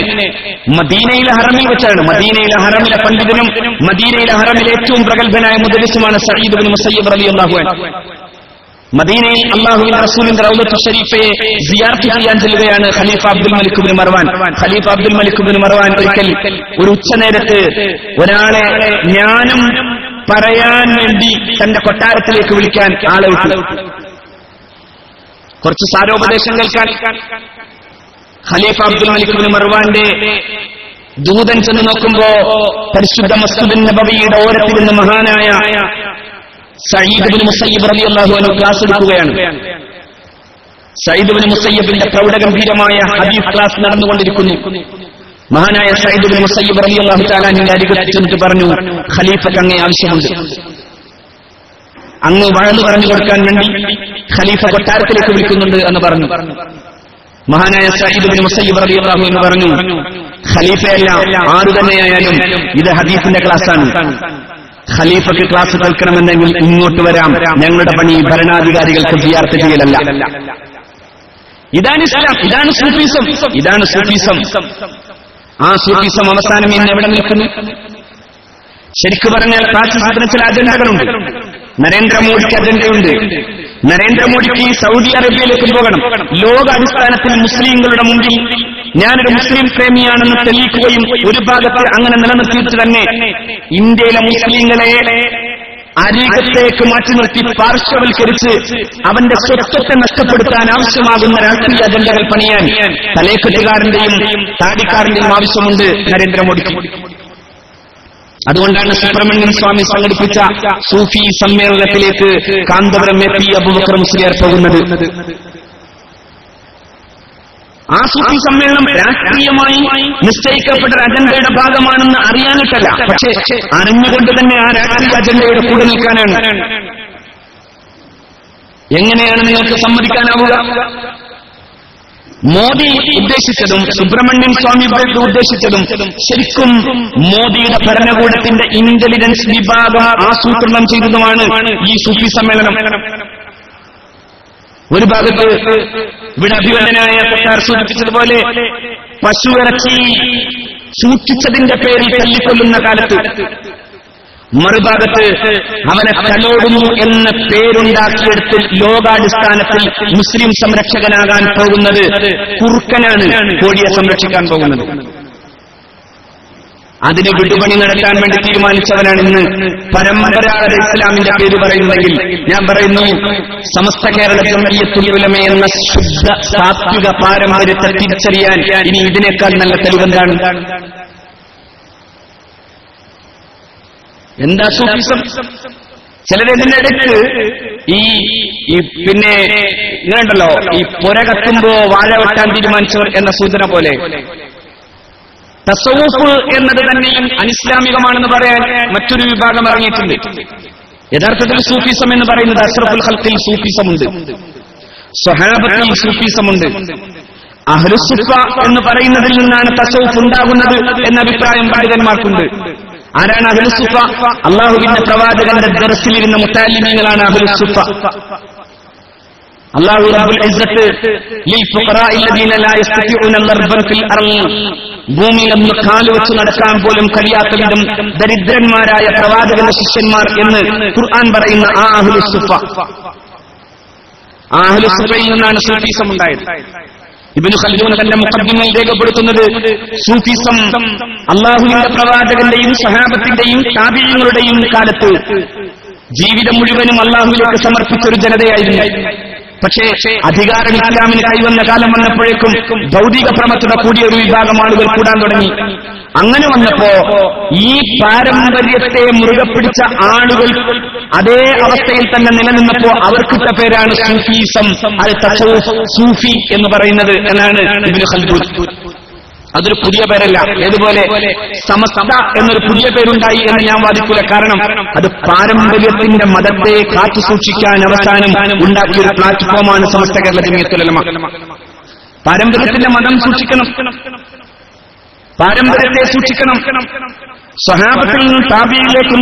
മദീനയിലെ ഹറമിൽ വെച്ചാണ്. മദീനയിലെ ഹറമിലെ പണ്ഡിതനും മദീനയിലെ ഹറമിലെ ഏറ്റവും പ്രഗത്ഭനായ മുദരിസുമാണ് സഈദ് ബിൻ മുസയ്യിബ് റളിയല്ലാഹു അൻഹു. മദീനയിൽ അല്ലാഹുവിന്റെ റസൂലിന്റെ റൗളത്തുൽ ഷരീഫയെ സിയാറത്ത് ചെയ്യാൻ ചെല്ലുകയാണ് ഖലീഫ അബ്ദുൽ മലിക് ബിൻ മർവാൻ. ഖലീഫ അബ്ദുൽ മലിക് ബിൻ മർവാൻ ഒരിക്കൽ ഒരു ഉച്ചനേരത്ത് ഒരാളെ ജ്ഞാനം പറയാൻ വേണ്ടി തന്റെ കൊട്ടാരത്തിലേക്ക് വിളിക്കാൻ ആളെ വിട്ടു. കുറച്ച് സാരോപദേശം കേൾക്കാൻ ഖലീഫ അബ്ദുൽ മലിക് ബിൻ മർവാന്റെ ദൂതൻ ചെന്ന് നോക്കുമ്പോ പരിശുദ്ധ മസ്ജിദുൻ നബവിയുടെ ഓരത്തിരുന്ന് മഹാനായ സഈദ് ബിൻ മുസയ്യിബ് റളിയല്ലാഹു അൻഹു ക്ലാസ് എടുക്കുകയാണ്. സഈദ് ബിൻ മുസയ്യിബിന്റെ പ്രൗഢഗംഭീരമായ ഹദീസ് ക്ലാസ് നടന്നുകൊണ്ടിരിക്കുന്നു. മഹാനായ സഈദ് ബിൻ മുസയ്യിബ് റളിയല്ലാഹു തആല അൻഹുവിന്റെ അരികിൽ ചെന്നിട്ട് പറഞ്ഞു, ഖലീഫക്ക് അങ്ങേ ആവശ്യമുണ്ട്. അങ്ങ് വഴന്നു പറഞ്ഞു കൊടുക്കാൻ വേണ്ടി ഖലീഫ കൊട്ടാരത്തിലേക്ക് വിളിക്കുന്നുണ്ട് എന്ന് പറഞ്ഞു. മഹാനായ സഈദ് ബിൻ മുസയ്യിബ് റളിയല്ലാഹു അൻഹു പറഞ്ഞു, ഖലീഫയല്ല ആരു തന്നെയായാലും ഇത് ഹദീസിന്റെ ക്ലാസ്സാണ്. ഖലീഫക്ക് ക്ലാസ് കേൾക്കണമെന്നെങ്കിൽ ഇങ്ങോട്ട് വരാം. ഞങ്ങളുടെ പണി ഭരണാധികാരികൾക്ക് സിയാറത്ത് ചെയ്യലല്ല. ഇതാണ് ഇസ്ലാം, ഇതാണ് സൂഫിസം, ഇതാണ് സൂഫിസം. ആ സൂഫിസം അവസാനം ഇന്ന് എവിടെ നിൽക്കുന്നു? ശരിക്കു പറഞ്ഞാൽ പാകിസ്ഥാന് ചില അജണ്ടകളുണ്ട്. നരേന്ദ്രമോദിക്ക് അജണ്ടയുണ്ട്. നരേന്ദ്രമോദിക്ക് സൗദി അറേബ്യയിലേക്ക് പോകണം. ലോകാടിസ്ഥാനത്തിൽ മുസ്ലിങ്ങളുടെ മുമ്പിൽ ഞാനൊരു മുസ്ലിം പ്രേമിയാണെന്ന് തെളിയിക്കുകയും ഒരു ഭാഗത്ത് അങ്ങനെ നിലനിർത്തിയിട്ട് തന്നെ ഇന്ത്യയിലെ മുസ്ലിങ്ങളെ അരികത്തേക്ക് മാറ്റി നിർത്തി പാർശ്വവൽക്കരിച്ച് അവന്റെ സ്വത്വത്തെ നഷ്ടപ്പെടുത്താൻ ആവശ്യമാകുന്ന രാഷ്ട്രീയ അജണ്ടകൾ പണിയാൻ തലേക്കെട്ടുകാരന്റെയും താടിക്കാരന്റെയും ആവശ്യമുണ്ട് നരേന്ദ്രമോദിക്ക്. അതുകൊണ്ടാണ് സുബ്രഹ്മണ്യൻ സ്വാമി സംഘടിപ്പിച്ച സൂഫി സമ്മേളനത്തിലേക്ക് കാന്തപുരം എ.പി. അബൂബക്കർ മുസ്ലിയാർ പോകുന്നത്. ആ സൂഫി സമ്മേളനം രാഷ്ട്രീയമായി നിശ്ചയിക്കപ്പെട്ട അജണ്ടയുടെ ഭാഗമാണെന്ന് അറിയാനിട്ടല്ല, പക്ഷേ അറിഞ്ഞുകൊണ്ട് തന്നെ ആ രാഷ്ട്രീയ അജണ്ടയുടെ കൂടെ നിൽക്കാനാണ്. എങ്ങനെയാണ് നിങ്ങൾക്ക് സമ്മതിക്കാനാവുക? മോദി ഉദ്ദേശിച്ചതും സുബ്രഹ്മണ്യൻ സ്വാമി ഉദ്ദേശിച്ചതും ശരിക്കും മോദിയുടെ ഭരണകൂടത്തിന്റെ ഇന്റലിജൻസ് വിഭാഗം ആസൂത്രണം ചെയ്തതുമാണ് ഈ സൂഫി സമ്മേളനം. ഒരു ഭാഗത്ത് ഇവിടെ അഭിവന്ദനായ സർക്കാർ സൂചിപ്പിച്ചതുപോലെ പശു ഇറച്ചി സൂക്ഷിച്ചതിന്റെ പേരിൽ തല്ലിക്കൊല്ലുന്ന കാലത്ത് മറുഭാഗത്ത് അവനെ തലോടുന്നു എന്ന പേരുണ്ടാക്കിയെടുത്ത് ലോകാടിസ്ഥാനത്തിൽ മുസ്ലിം സംരക്ഷകനാകാൻ പോകുന്നത് കുറുക്കനാണ് കോഴിയെ സംരക്ഷിക്കാൻ പോകുന്നത്. അതിന് വിടുപണി നടത്താൻ വേണ്ടി തീരുമാനിച്ചവനാണ് ഇന്ന് പരമ്പരാഗത ഇസ്ലാമിന്റെ പേര് പറയുന്നെങ്കിൽ ഞാൻ പറയുന്നു, സമസ്ത കേരള ജംഇയ്യത്തുൽ ഉലമ എന്ന ശുദ്ധ സാത്വിക പാരമ്പര്യത്തെ തിരിച്ചറിയാൻ ഇനി ഇതിനേക്കാൾ നല്ല തെളിവെന്താണ്? എന്താ സൂഫിസം? ചിലരതിന്റെ ഇടയ്ക്ക് ഈ പിന്നെ ഇങ്ങനെയുണ്ടല്ലോ, ഈ പുര കത്തുമ്പോ വാഴ വെട്ടാൻ തീരുമാനിച്ചവർ എന്ന സൂചന പോലെ തസവൂഫ് എന്നത് തന്നെയും അനിസ്ലാമികമാണെന്ന് പറയാൻ മറ്റൊരു വിഭാഗം ഇറങ്ങിയിട്ടുണ്ട്. യഥാർത്ഥത്തിൽ സൂഫിസം എന്ന് പറയുന്നത് അഷ്റഫുൽ ഖൽഖിൽ സൂഫിസമുണ്ട്, സ്വഹാബത്തിൽ സൂഫിസമുണ്ട്. അഹ്ലുസുഫ എന്ന് പറയുന്നതിൽ നിന്നാണ് തസവൂഫ് ഉണ്ടാകുന്നത് എന്ന അഭിപ്രായം പണ്ഡിതന്മാർക്കുണ്ട്. ആരാണ് അഹ്ലുസുഫ? അള്ളാഹുവിന്റെ പ്രവാചകന്റെ ദർസിലിരുന്ന മുത്തഅല്ലിമീങ്ങളാണ് അഹ്ലുസുഫ. അല്ലാഹു റബ്ബുൽ ഇസ്സത്ത് ലിൽ ഫുഖറാഇൽ ലദീന ലാ യസ്തതിഊന ദർബൻ ഫിൽ അർള്, ഭൂമിയിലൊന്ന് കാലുവെച്ച് നടക്കാൻ പോലും കഴിയാത്ത വിധം ദരിദ്രന്മാരായ പ്രവാചകന്റെ ശിഷ്യന്മാർ എന്ന് ഖുർആൻ പറയുന്ന ആ അഹ്ലുസുഫ, ആ അഹ്ലുസുഫയിൽ നിന്നാണ് സൂഫിസം ഉണ്ടായത്. ഇബ്നു ഖൽദൂൻ തന്റെ മുഖദ്ദിമയിൽ രേഖപ്പെടുത്തുന്നത് സൂഫിസം അല്ലാഹുവിന്റെ പ്രവാചകന്റെയും സഹാബത്തിന്റെയും താബിഈങ്ങളുടെയും കാലത്ത് ജീവിതം മുഴുവനും അല്ലാഹുവിലേക്ക് സമർപ്പിച്ചൊരു ജനതയായിരുന്നു. പക്ഷേ അധികാരം ഇസ്ലാമിന് കൈവന്ന കാലം വന്നപ്പോഴേക്കും ഭൗതിക പ്രമത്തത കൂടിയ ഒരു വിഭാഗം ആളുകൾ കൂടാൻ തുടങ്ങി. അങ്ങനെ വന്നപ്പോ ഈ പാരമ്പര്യത്തെ മുറുകെ പിടിച്ച ആളുകൾ അതേ അവസ്ഥയിൽ തന്നെ നിലനിന്നപ്പോ അവർക്കിട്ട പേരാണ് സൂഫിസം. അത് തസവൂഫ്, സൂഫി എന്ന് പറയുന്നത് എന്നാണ് ഇബ്നു ഖൽദൂൻ. അതൊരു പുതിയ പേരല്ല. ഏതുപോലെ സമസ്ത എന്നൊരു പുതിയ പേരുണ്ടായി എന്ന് ഞാൻ വാദിക്കൂല. കാരണം അത് പാരമ്പര്യത്തിന്റെ മതത്തെ കാത്തുസൂക്ഷിക്കാൻ അവസാനം ഉണ്ടാക്കിയൊരു പ്ലാറ്റ്ഫോമാണ് സമസ്ത കേരള ജംഇയ്യത്തുൽ ഉലമ. പാരമ്പര്യത്തിന്റെ മതം സൂക്ഷിക്കണം, പാരമ്പര്യത്തെ സൂക്ഷിക്കണം. സ്വഹാബത്തിൽ നിന്നും താബിയിലേക്കും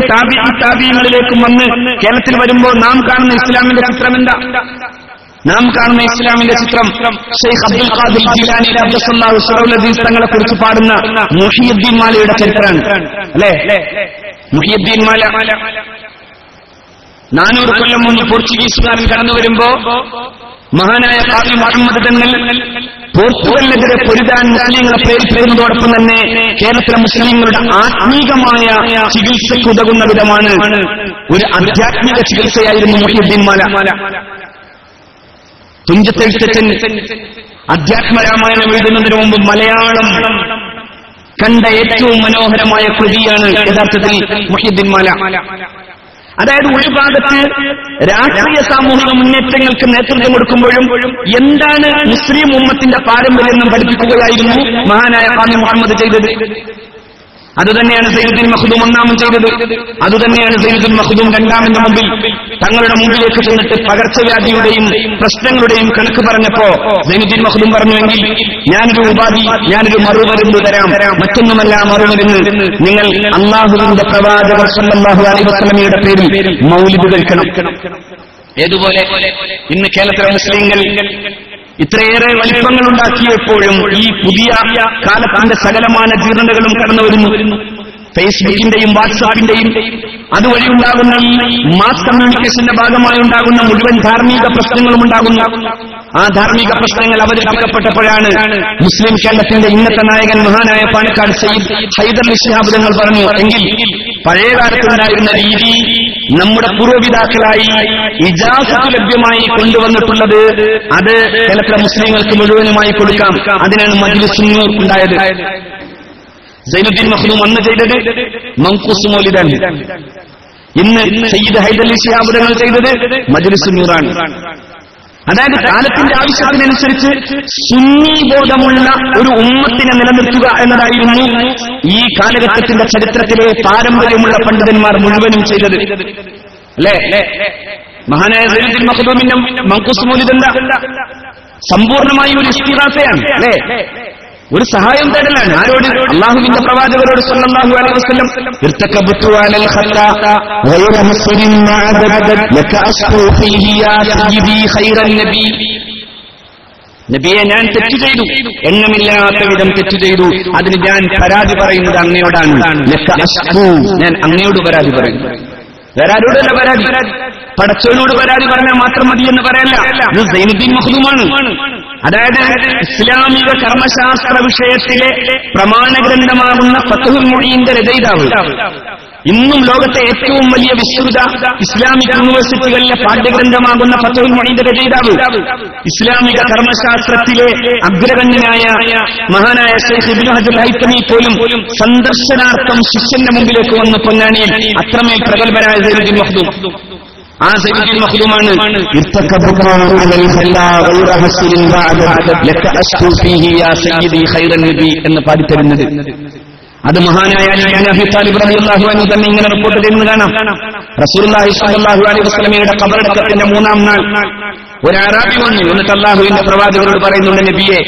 താബിഈങ്ങളിലേക്കും വന്ന് കേരളത്തിൽ വരുമ്പോൾ നാം കാണുന്ന ഇസ്ലാമിന്റെ ചിത്രം എന്താ? നാം കാണുന്ന ഇസ്ലാമിന്റെ ചിത്രം ഷെയ്ഖ് അബ്ദുൽ ഖാദിർ ജീലാനി റളിയല്ലാഹു അൻഹു തങ്ങളെ കുറിച്ച് പാടുന്ന മുഹിയുദ്ദീൻ മാലയുടെ ചരിത്രമാണ് അല്ലേ? മുഹിയുദ്ദീൻ മാല 400 കൊല്ലം മുമ്പ് പോർച്ചുഗീസുകാരൻ കടന്നു വരുമ്പോ മഹാനായ ഖാദി മുഹമ്മദ് തങ്ങൾ പോർച്ചുഗലിനെതിരെ പൊരുതാൻ മുസ്ലിങ്ങളെ പ്രേരിപ്പിക്കുന്നതോടൊപ്പം തന്നെ കേരളത്തിലെ മുസ്ലിങ്ങളുടെ ആത്മീകമായ ചികിത്സയ്ക്ക് ഉതകുന്ന വിധമാണ് ഒരു ആധ്യാത്മിക ചികിത്സയായിരുന്നു മുഹിയുദ്ദീൻ മാല. തുഞ്ചത്തെഴുത്തച്ഛൻ അധ്യാത്മരാമായണം എഴുതുന്നതിന് മുമ്പ് മലയാളം കണ്ട ഏറ്റവും മനോഹരമായ കൃതിയാണ് യഥാർത്ഥത്തിൽ മുഹിയുദ്ദീൻ മാല. അതായത് ഒരു ഭാഗത്ത് രാഷ്ട്രീയ സാമൂഹിക മുന്നേറ്റങ്ങൾക്ക് നേതൃത്വം കൊടുക്കുമ്പോഴും എന്താണ് മുസ്ലിം ഉമ്മത്തിന്റെ പാരമ്പര്യം എന്ന് പഠിപ്പിക്കുകയായിരുന്നു മഹാനായ ഖാദി മുഹമ്മദ് ചെയ്തത്. അതുതന്നെയാണ് സയ്യിദുൽ മഖ്ദൂം ഒന്നാമൻ ചെയ്തത്. അതുതന്നെയാണ് സയ്യിദുൽ മഖ്ദൂം രണ്ടാമന്റെ മുമ്പിൽ തങ്ങളുടെ മുമ്പിലേക്ക് ചെന്നിട്ട് പകർച്ചവ്യാധിയുടെയും പ്രശ്നങ്ങളുടെയും കണക്ക് പറഞ്ഞപ്പോ സയ്യിദുൽ മഖ്ദൂം പറഞ്ഞുവെങ്കിൽ ഞാനൊരു ഉപാധി, ഞാനൊരു മറുമരുന്ന് തരാം. മറ്റൊന്നുമല്ല മറുമരുന്ന്, നിങ്ങൾ അല്ലാഹുവിന്റെ പ്രവാചകർ സല്ലല്ലാഹു അലൈഹി വസല്ലമയുടെ പേരിൽ മൗലിദ് കഴിക്കണം. ഏതുപോലെ ഇന്ന് കേരളത്തിലെ മുസ്ലിങ്ങൾ ഇത്രയേറെ വലിപ്പങ്ങൾ ഉണ്ടാക്കിയപ്പോഴും ഈ പുതിയ കാലത്തിന്റെ സകലമാന ജീർണതകളും കടന്നു വരുന്നു. ഫേസ്ബുക്കിന്റെയും വാട്സാപ്പിന്റെയും അതുവഴി ഉണ്ടാകുന്ന ഈ മാസ് കമ്മ്യൂണിക്കേഷന്റെ ഭാഗമായി ഉണ്ടാകുന്ന മുഴുവൻ ധാർമ്മിക പ്രശ്നങ്ങളും ഉണ്ടാകുന്ന ആ ധാർമ്മിക പ്രശ്നങ്ങൾ അവതരിപ്പിക്കപ്പെട്ടപ്പോഴാണ് മുസ്ലിം കേരളത്തിന്റെ ഇന്നത്തെ നായകൻ മഹാനായ പാണക്കാട് സയ്യിദ് ഹൈദർ അലി ശിഹാബ് തങ്ങൾ പറഞ്ഞു, എങ്കിൽ പഴയകാലത്തുണ്ടായിരുന്ന രീതി നമ്മുടെ പൂർവ്വപിതാക്കളായി ഇജാസത്ത് ലഭ്യമായി കൊണ്ടുവന്നിട്ടുള്ളത് അത് കേരളത്തിലെ മുസ്ലിങ്ങൾക്ക് മുഴുവനുമായി കൊടുക്കാം. അതിനാണ് മജ്ലിസുൻ നൂർ ഉണ്ടായത്. സൈനുദ്ദീൻ മഖ്ദൂം അന്ന് ചെയ്തത് മൻഖൂസ് മൗലിദാണ്. ഇന്ന് സയ്യിദ് ഹൈദർ അലി ശിഹാബ് തങ്ങൾ ചെയ്തത് മജ്ലിസുൻ നൂറാണ്. അതായത് കാലത്തിന്റെ ആവശ്യത്തിനനുസരിച്ച് സുന്നി ബോധമുള്ള ഒരു ഉമ്മത്തിനെ നിലനിർത്തുക എന്നതായിരുന്നു ഈ കാലഘട്ടത്തിന്റെ ചരിത്രത്തിലെ പാരമ്പര്യമുള്ള പണ്ഡിതന്മാർ മുഴുവനും ചെയ്തത് അല്ലേ? മഹാനായ സയ്യിദുൽ മഖ്ദൂമിന്റെ മൻഖൂസ് മൗലിദ് എന്താ? സമ്പൂർണമായി ഒരു ഇസ്തിഗാസയാണ് അല്ലേ? ഒരു സഹായം തേടലാണ്. ആരോട്? അല്ലാഹുവിന്റെ പ്രവാചകരോട് സല്ലല്ലാഹു അലൈഹി വസല്ലം. ഇർതകബതു അലൽ ഖത്താ ഗൈറ മുസ്ലിം മഅദദ ലക അസ്ഫു ഫീഹി യാ സയ്യിദി ഖൈറൻ നബി. നബിയെ, ഞാൻ തെറ്റു ചെയ്തു, എണ്ണമില്ലാത്ത വിധം തെറ്റു ചെയ്തു, അതിന് ഞാൻ പരാതി പറയുന്നത് അങ്ങയോടാണ്. ഞാൻ അങ്ങയോട് പരാതി പറയുന്നു, വേറെ ആരോടല്ല പരാതി. പടച്ചവനോട് പരാതി പറഞ്ഞാൽ മാത്രം മതി എന്ന് പറയല്ല. ഇത് സൈനുദ്ദീൻ മഖ്ദൂമാണ്. അതായത് ഇസ്ലാമിക കർമ്മശാസ്ത്ര വിഷയത്തിലെ പ്രമാണ ഗ്രന്ഥമാകുന്ന ഫത്ഹുൽ മുഈന്റെ രചയിതാവ്, ഇന്നും ലോകത്തെ ഏറ്റവും വലിയ വിശ്രുത ഇസ്ലാമിക് യൂണിവേഴ്സിറ്റികളിലെ പാഠ്യഗ്രന്ഥമാകുന്ന ഫത്ഹുൽ മുഈന്റെ രചയിതാവ്, ഇസ്ലാമിക കർമ്മശാസ്ത്രത്തിലെ അഗ്രഗണ്യനായ മഹാനായ ശൈഖ് ഇബ്നു ഹജർ ഹൈതമി പോലും സന്ദർശനാർത്ഥം ശിഷ്യന്റെ മുമ്പിലേക്ക് വന്ന പൊന്നാനിയിൽ അത്രമേൽ പ്രഗത്ഭനായ സൈനുദ്ദീൻ മഖ്ദൂം. ആ സൈനുദ്ദീൻ മഖ്ദൂമാണ് എന്ന് പാടിത്തരുന്നത്. അത് മഹാനായ അലി ഇബ്നു അബീ ത്വാലിബ് റളിയല്ലാഹു അൻഹു തന്നെ ഇങ്ങനെ റിപ്പോർട്ട് ചെയ്യുന്നത് കാണാം. റസൂലുള്ളാഹി സ്വല്ലല്ലാഹു അലൈഹി വസല്ലമയുടെ ഖബറടക്കത്തിന്റെ 3-ാം നാൾ ഒരു അറാബി വന്നു. എന്നിട്ട് അല്ലാഹുവിന്റെ പ്രവാചകരോട് പറയുന്നുണ്ട്, നബിയെ,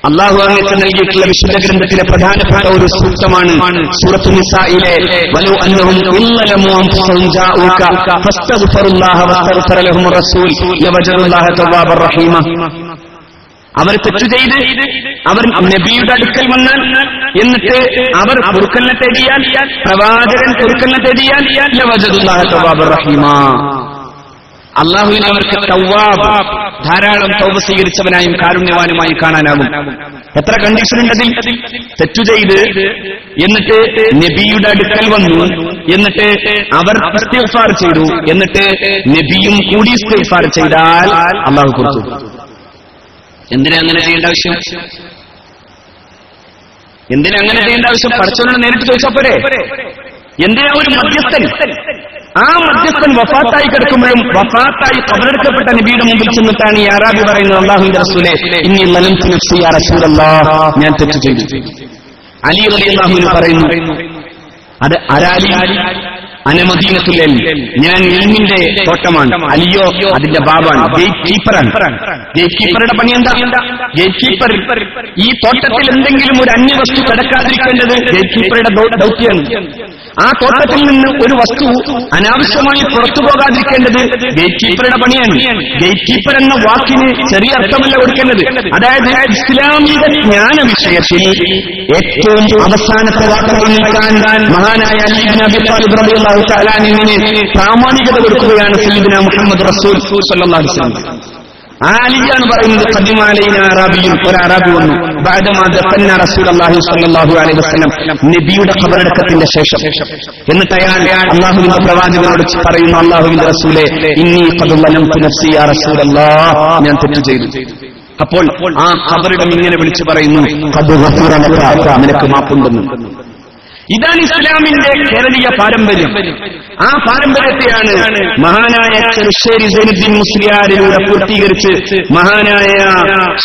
അല്ലാഹു അങ്ങേക്ക് നൽകിയിട്ടുള്ള വിശുദ്ധ ഗ്രന്ഥത്തിലെ പ്രധാനപ്പെട്ട ഒരു സൂക്തമാണ് സൂറത്തുൻ നിസായിലെ വലൗ അന്നഹും ഇല്ലലമു അൻഫുസഹും ജാഊക ഫസ്തഗ്ഫിറുല്ലാഹ വസ്തഗ്ഫറ ലഹുർ റസൂൽ ലവജദുല്ലാഹ തവ്വാബർ റഹീമ. അവർ തെറ്റു ചെയ്ത് അവർ നബിയുടെ അടുക്കൽ വന്നാൽ, എന്നിട്ട് അവർ പൊറുക്കലിനെ തേടിയാൽ, പ്രവാചകൻ പൊറുക്കലിനെ തേടിയാൽ ലവജദുല്ലാഹ തവ്വാബർ റഹീമ, അള്ളാഹുവിനെ അവർക്ക് തവ്വാബ്, ധാരാളം തൗബ സ്വീകരിച്ചവനായും കാരുണ്യവാനുമായി കാണാനാകും. എത്ര കണ്ടീഷൻ ഉണ്ടതിൽ? തെറ്റു ചെയ്ത് എന്നിട്ട് നബിയുടെ അടുക്കൽ വന്നു, എന്നിട്ട് അവർ ഇസ്തിഗ്ഫാർ ചെയ്തു, എന്നിട്ട് നബിയും കൂടി ഇസ്തിഗ്ഫാർ ചെയ്താൽ അള്ളാഹു കൊടുത്തു. എന്തിനാ അങ്ങനെ ചെയ്യേണ്ട ആവശ്യം? എന്തിനാ അങ്ങനെ ചെയ്യേണ്ട ആവശ്യം? പടച്ചവനോട് നേരിട്ട് ചോദിച്ചാൽ പോരെ? എന്തിനാ ഒരു മധ്യസ്ഥൻ? ആ മധ്യസ്ഥൻ വഫാത്തായി കിടക്കുമ്പോഴും വഫാത്തായി ഖബറടക്കപ്പെട്ട നബിയുടെ മുമ്പിൽ ചെന്നിട്ടാണ് ഈ അറാബി പറയുന്നത്, അല്ലാഹുവിന്റെ റസൂലേ, ഇന്നി ലലംതു നഫ്സി യാ റസൂലല്ലാഹ്, ഞാൻ തെറ്റ് ചെയ്തു. അലി റളിയല്ലാഹു അൻഹു പറയുന്നു, അത് അരാലി അനമദീനത്തുൽ ഇൽം, ഞാൻ ഇൽമിന്റെ തോട്ടമാണ്. അലിയോ അതിന്റെ ബാബാണ്, ഗേറ്റ് കീപ്പറാണ്. ഗേറ്റ് കീപ്പറുടെ പണി എന്താ? ഗേറ്റ് കീപ്പർ ഈ തോട്ടത്തിൽ എന്തെങ്കിലും ഒരു അന്യവസ്തു കിടക്കാതിരിക്കേണ്ടത് ഗേറ്റ് കീപ്പറുടെ ദൗത്യമാണ്. ആ തോട്ടത്തിൽ നിന്ന് ഒരു വസ്തു അനാവശ്യമായി പുറത്തു പോകാതിരിക്കേണ്ടത് ഗേറ്റ് കീപ്പറുടെ പണിയാണ്. ഗേറ്റ് കീപ്പർ എന്ന വാക്കിന് ചെറിയ അർത്ഥമല്ല കൊടുക്കേണ്ടത്. അതായത് ഇസ്ലാമിക ജ്ഞാന വിഷയത്തിൽ ഏറ്റവും അവസാനത്തെ വാക്കായി നിൽക്കാൻ മഹാനായ അലി ഇബ്നു അബീ ത്വാലിബ് റളിയല്ലാഹു തആല അൻഹുവിന് പ്രാമാണികത കൊടുക്കുകയാണ് സയ്യിദുനാ മുഹമ്മദ് റസൂൽ സ്വല്ലല്ലാഹു അലൈഹി വസല്ലം. ആ അലിയാണ് പറയുന്നത്, ഖദിമ അലൈനാ അറാബിയും, ഒരു അറാബി വന്നു, ബഅദമാ ദഫന്ന റസൂലുള്ളാഹി സ്വല്ലല്ലാഹു അലൈഹി വസല്ലം, നബിയുടെ ഖബറടക്കത്തിന്റെ ശേഷം. എന്നിട്ട് അയാൾ അല്ലാഹുവിന്റെ പ്രവാചകനോട് പറയുന്നു, അല്ലാഹുവിന്റെ റസൂലേ, ഇന്നി ഖദ് ലലംതു നഫ്സി യാ റസൂലല്ലാഹ്, ഞാൻ തെറ്റ് ചെയ്തു. അപ്പോൾ ആ ഖബറിടം ഇങ്ങനെ വിളിച്ചു പറയുന്നു, ഖദ് ഗഫറ ലക, നിനക്ക് മാപ്പുണ്ടെന്ന്. ഇതാണ് ഇസ്ലാമിന്റെ കേരളീയ പാരമ്പര്യം. ആ പാരമ്പര്യത്തെയാണ് മഹാനായ ചെറുശ്ശേരി സൈനുദ്ദീൻ മുസ്ലിയാരിലൂടെ പൂർത്തീകരിച്ച് മഹാനായ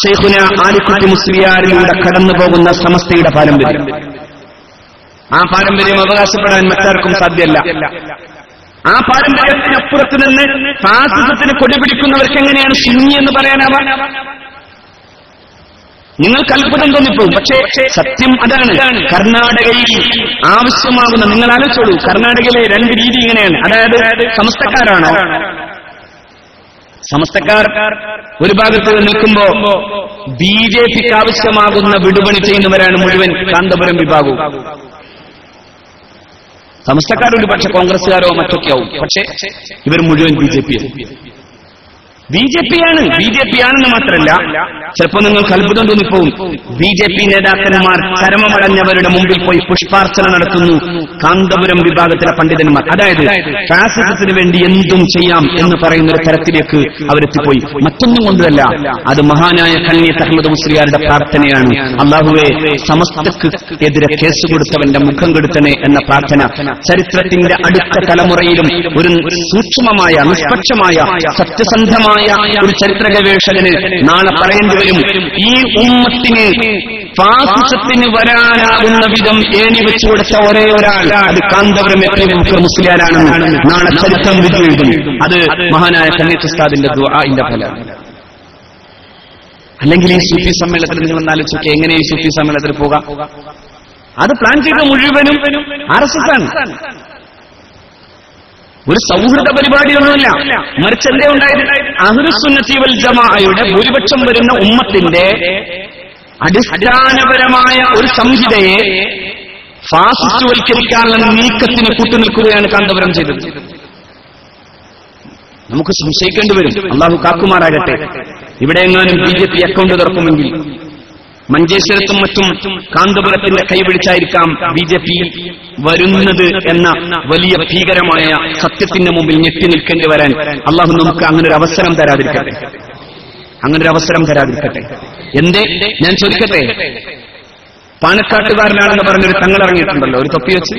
ശൈഖുന ആലിക്കുട്ടി മുസ്ലിയാരിലൂടെ കടന്നു പോകുന്ന സമസ്തയുടെ പാരമ്പര്യം. ആ പാരമ്പര്യം അവകാശപ്പെടാൻ മറ്റാർക്കും സാധ്യമല്ല. ആ പാരമ്പര്യത്തിനപ്പുറത്ത് നിന്ന് ഫാസിസത്തിന് കൊടിപിടിക്കുന്നവർക്ക് എങ്ങനെയാണ് സുന്നി എന്ന് പറയാനാവാ? നിങ്ങൾക്ക് അത്ഭുതം തോന്നിപ്പോകും. പക്ഷേ സത്യം അതാണ്. കർണാടകയിൽ ആവശ്യമാകുന്ന, നിങ്ങൾ ആലോചിച്ചോളൂ, കർണാടകയിലെ 2 രീതി ഇങ്ങനെയാണ്. അതായത് സമസ്തക്കാരാണോ? സമസ്തക്കാർ ഒരു ഭാഗത്ത് നിൽക്കുമ്പോ ബിജെപിക്ക് ആവശ്യമാകുന്ന വിടുപണി ചെയ്യുന്നവരാണ് മുഴുവൻ കാന്തപുരം വിഭാഗവും. സമസ്തക്കാരൊരു പക്ഷെ കോൺഗ്രസ്സുകാരോ മറ്റൊക്കെ ആവും. പക്ഷേ ഇവർ മുഴുവൻ ബിജെപി ആണെന്ന് മാത്രമല്ല, ചിലപ്പോൾ നിങ്ങൾക്ക് അത്ഭുതം തോന്നിപ്പോവും, ബിജെപി നേതാക്കന്മാർ ചരമമടഞ്ഞവരുടെ മുമ്പിൽ പോയി പുഷ്പാർച്ചന നടത്തുന്നു കാന്തപുരം വിഭാഗത്തിലെ പണ്ഡിതന്മാർ. അതായത് ഫാസിസത്തിന് വേണ്ടി എന്തും ചെയ്യാം എന്ന് പറയുന്ന ഒരു തരത്തിലേക്ക് അവരെത്തിപ്പോയി. മറ്റൊന്നും കൊണ്ടല്ല, അത് മഹാനായ കണ്ണിയത്ത് അഹ്മദ് മുസ്ലിയാരുടെ പ്രാർത്ഥനയാണ്. അല്ലാഹുവേ, സമസ്തക്ക് എതിരെ കേസ് കൊടുത്തവന്റെ മുഖം കെടുത്തണേ എന്ന പ്രാർത്ഥന ചരിത്രത്തിന്റെ അടുത്ത തലമുറയിലും ഒരു സൂക്ഷ്മമായ, നിഷ്പക്ഷമായ, സത്യസന്ധമായ ഒരു ചരിത്ര ഗവേഷകന് നാളെ പറയേണ്ടി വരും. ഈ ഉമ്മത്തിന് ഫാസിസത്തിന് വരാനാകുന്ന വിധം ഏണി വെച്ചു കൊടുത്ത ഒരേ ഒരാൾ അത് കാന്തപുരം മുസ്ലിയാരാണെന്ന് നാളെ ചരിത്രം വിധി എഴുതും. അത് മഹാനായ കണ്ണിയത്ത് ഉസ്താദിന്റെ ദുആഇന്റെ ഫലമാണ്. അല്ലെങ്കിൽ ഈ സൂഫി സമ്മേളനത്തിൽ നിങ്ങൾ ആലോചിച്ചൊക്കെ എങ്ങനെ ഈ സൂഫി സമ്മേളനത്തിൽ പോകാം? അത് പ്ലാൻ ചെയ്ത മുഴുവനും RSS ആണ്. ഒരു സൗഹൃദ പരിപാടിയൊന്നുമില്ല. മറിച്ച് എന്തേ ഉണ്ടായത്? അഹ്ലുസുന്നത്തി വൽ ജമാഅയുടെ ഭൂരിപക്ഷം വരുന്ന ഉമ്മത്തിന്റെ അടിസ്ഥാനപരമായ ഒരു സംഹിതയെ ഫാസിസ്റ്റുവൽക്കരിക്കാനുള്ള നീക്കത്തിന് കൂട്ടുനിൽക്കുകയാണ് കാന്തപുരം ചെയ്തത്. നമുക്ക് സംശയിക്കേണ്ടി വരും, അള്ളാഹു കാക്കുമാറാകട്ടെ. ഇവിടെ എങ്ങാനും BJP അക്കൗണ്ട് തുറക്കുമെങ്കിൽ മഞ്ചേശ്വരത്തും മറ്റും കാന്തപുരത്തിന്റെ കൈപിടിച്ചായിരിക്കാം BJP വരുന്നത് എന്ന വലിയ ഭീകരമായ സത്യത്തിന്റെ മുമ്പിൽ ഞെട്ടി നിൽക്കേണ്ടി വരാൻ അള്ളാഹു നമുക്ക് അങ്ങനൊരു അവസരം തരാതിരിക്കട്ടെ. എന്തേ ഞാൻ ചോദിക്കട്ടെ, പാണക്കാട്ടുകാരനാണെന്ന് പറഞ്ഞൊരു തങ്ങളിറങ്ങിയിട്ടുണ്ടല്ലോ ഒരു തൊപ്പി വെച്ച്.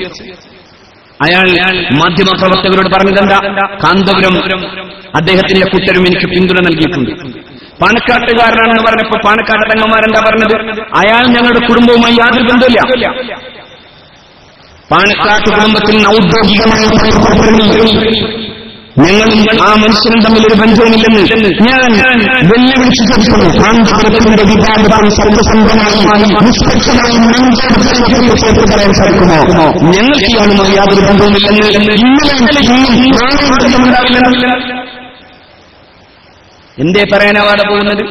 അയാൾ മാധ്യമപ്രവർത്തകരോട് പറഞ്ഞതെന്താ? കാന്തപുരം അദ്ദേഹത്തിന്റെ കൂട്ടരും എനിക്ക് പിന്തുണ നൽകിയിട്ടുണ്ട്. പാണക്കാട്ടുകാരനാണെന്ന് പറഞ്ഞപ്പോ പാണക്കാട്ട് തങ്ങന്മാരെന്താ പറഞ്ഞത്? അയാൾ ഞങ്ങളുടെ കുടുംബവുമായി യാതൊരു ബന്ധമില്ല. പാണക്കാട്ട് കുടുംബത്തിൽ ഔദ്യോഗികമായ ഞങ്ങളും ആ മനുഷ്യനും തമ്മിലൊരു ബന്ധവുമില്ലെന്ന് ഞാൻ വെല്ലുവിളിച്ചു ചോദിക്കുന്നു. കാന്തപുരത്തിന്റെ വിവാദം സർവസംബന്ധമായി നിഷ്പക്ഷമായി പറയാൻ സാധിക്കുമോ? ഞങ്ങൾക്ക് ഇയാളുമായി യാതൊരു ബന്ധവുമില്ലെന്ന് ബന്ധമുണ്ടാവില്ലെന്ന് എന്തേ പറയാനാവാതെ പോകുന്നത്?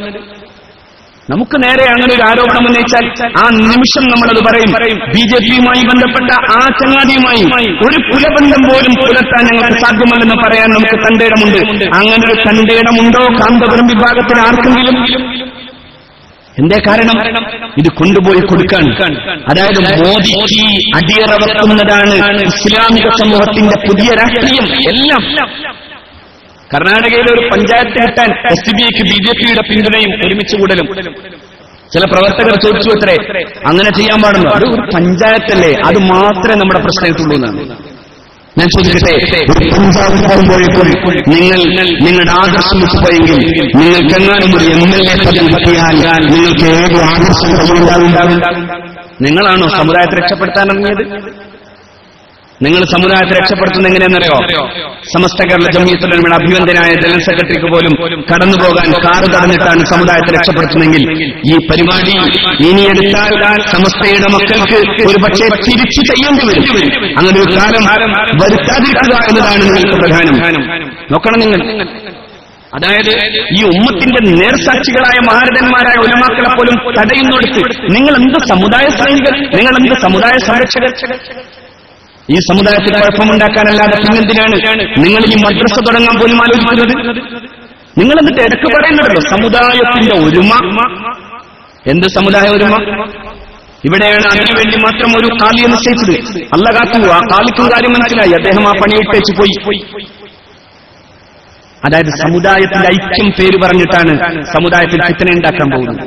നമുക്ക് നേരെ അങ്ങനെ ഒരു ആരോപണം ഉന്നയിച്ചാൽ ആ നിമിഷം നമ്മളത് പറയും. BJPയുമായി ബന്ധപ്പെട്ട ആ ചങ്ങാതിയുമായി ഒരു കുലബന്ധം പോലും പുലർത്താൻ ഞങ്ങൾക്ക് സാധ്യമല്ലെന്ന് പറയാൻ നമുക്ക് തന്റേടമുണ്ട്. അങ്ങനെ ഒരു തന്റേടമുണ്ടോ കാന്തപുരം വിഭാഗത്തിന് ആർക്കെങ്കിലും? എന്തേ കാരണം? ഇത് കൊണ്ടുപോയി കൊടുക്കാൻ, അതായത് മോദിക്ക് അടിയറവെക്കുന്നതാണ് ഇസ്ലാമിക സമൂഹത്തിന്റെ പുതിയ രാഷ്ട്രീയം. എല്ലാം കർണാടകയിലെ ഒരു പഞ്ചായത്ത് കിട്ടാൻ SDPക്ക് BJPയുടെ പിന്തുണയും ഒരുമിച്ച് കൂടലും. ചില പ്രവർത്തകർ ചോദിച്ചു അത്രേ, അങ്ങനെ ചെയ്യാൻ പാടുന്നു? അത് ഒരു പഞ്ചായത്തല്ലേ, അത് മാത്രമേ നമ്മുടെ പ്രശ്നത്തുള്ളൂ എന്നാണ്. ഞാൻ ചോദിക്കട്ടെ, ഒരു പഞ്ചായത്ത് ആകുമ്പോഴേക്കും നിങ്ങളുടെ ആദർശം വിട്ടുപോയെങ്കിൽ നിങ്ങൾക്കെങ്ങാനും ഒരു MLA പദവി കിട്ടിയാൽ നിങ്ങൾക്ക് ഏത് ആദർശം ഉണ്ടാകും? നിങ്ങളാണോ സമുദായത്തെ രക്ഷപ്പെടുത്താൻ ഇറങ്ങിയത്? നിങ്ങൾ സമുദായത്തെ രക്ഷപ്പെടുത്തുന്നത് എങ്ങനെയെന്നറിയോ? സമസ്ത കേരള ജംഇയ്യത്തുൽ ഉലമയുടെ അഭിവന്ദനായ ജനറൽ സെക്രട്ടറിക്ക് പോലും കടന്നുപോകാൻ കാറ് തടഞ്ഞിട്ടാണ് സമുദായത്തെ രക്ഷപ്പെടുത്തുന്നെങ്കിൽ ഈ പരിപാടി ഇനിയെടുത്താൽ സമസ്തയുടെ മക്കൾക്ക് ഒരു പക്ഷേ തിരിച്ചു ചെയ്യേണ്ടി വരും. അങ്ങനെ ഒരു കാലം വരുത്താതിരിക്കുക എന്നതാണ് നിങ്ങൾക്ക് പ്രധാനം. നോക്കണം നിങ്ങൾ. അതായത് ഈ ഉമ്മത്തിന്റെ നേർസാക്ഷികളായ മഹാരഥന്മാരായ ഉലമാക്കളെ പോലും തടയുന്നിടത്ത് നിങ്ങൾ എന്ത് സമുദായ സ്നേഹികൾ, നിങ്ങൾ എന്ത് സമുദായ സംരക്ഷകർ? ഈ സമുദായത്തിൽ കുഴപ്പമുണ്ടാക്കാനല്ലാതെ പിന്നെന്തിനാണ് നിങ്ങൾ ഈ മദ്രസ തുടങ്ങാൻ പോലും ആലോചിക്കുന്നത്? നിങ്ങൾ എന്നിട്ട് ഇടയ്ക്ക് പറയുന്നുണ്ടല്ലോ സമുദായത്തിന്റെ ഒരുമ. എന്ത് സമുദായ ഒരുമ? ഇവിടെയാണ് അതിനുവേണ്ടി മാത്രം ഒരു കാലിയെ നിശ്ചയിച്ചത്. അല്ല കാത്തു, ആ കാലിക്കും കാര്യം മനസ്സിലായി, അദ്ദേഹം ആ പണിയിട്ടേച്ച് പോയി. അതായത് സമുദായത്തിന്റെ ഐക്യം പേര് പറഞ്ഞിട്ടാണ് സമുദായത്തിൽ ഫിത്ന ഉണ്ടാക്കാൻ പോകുന്നത്.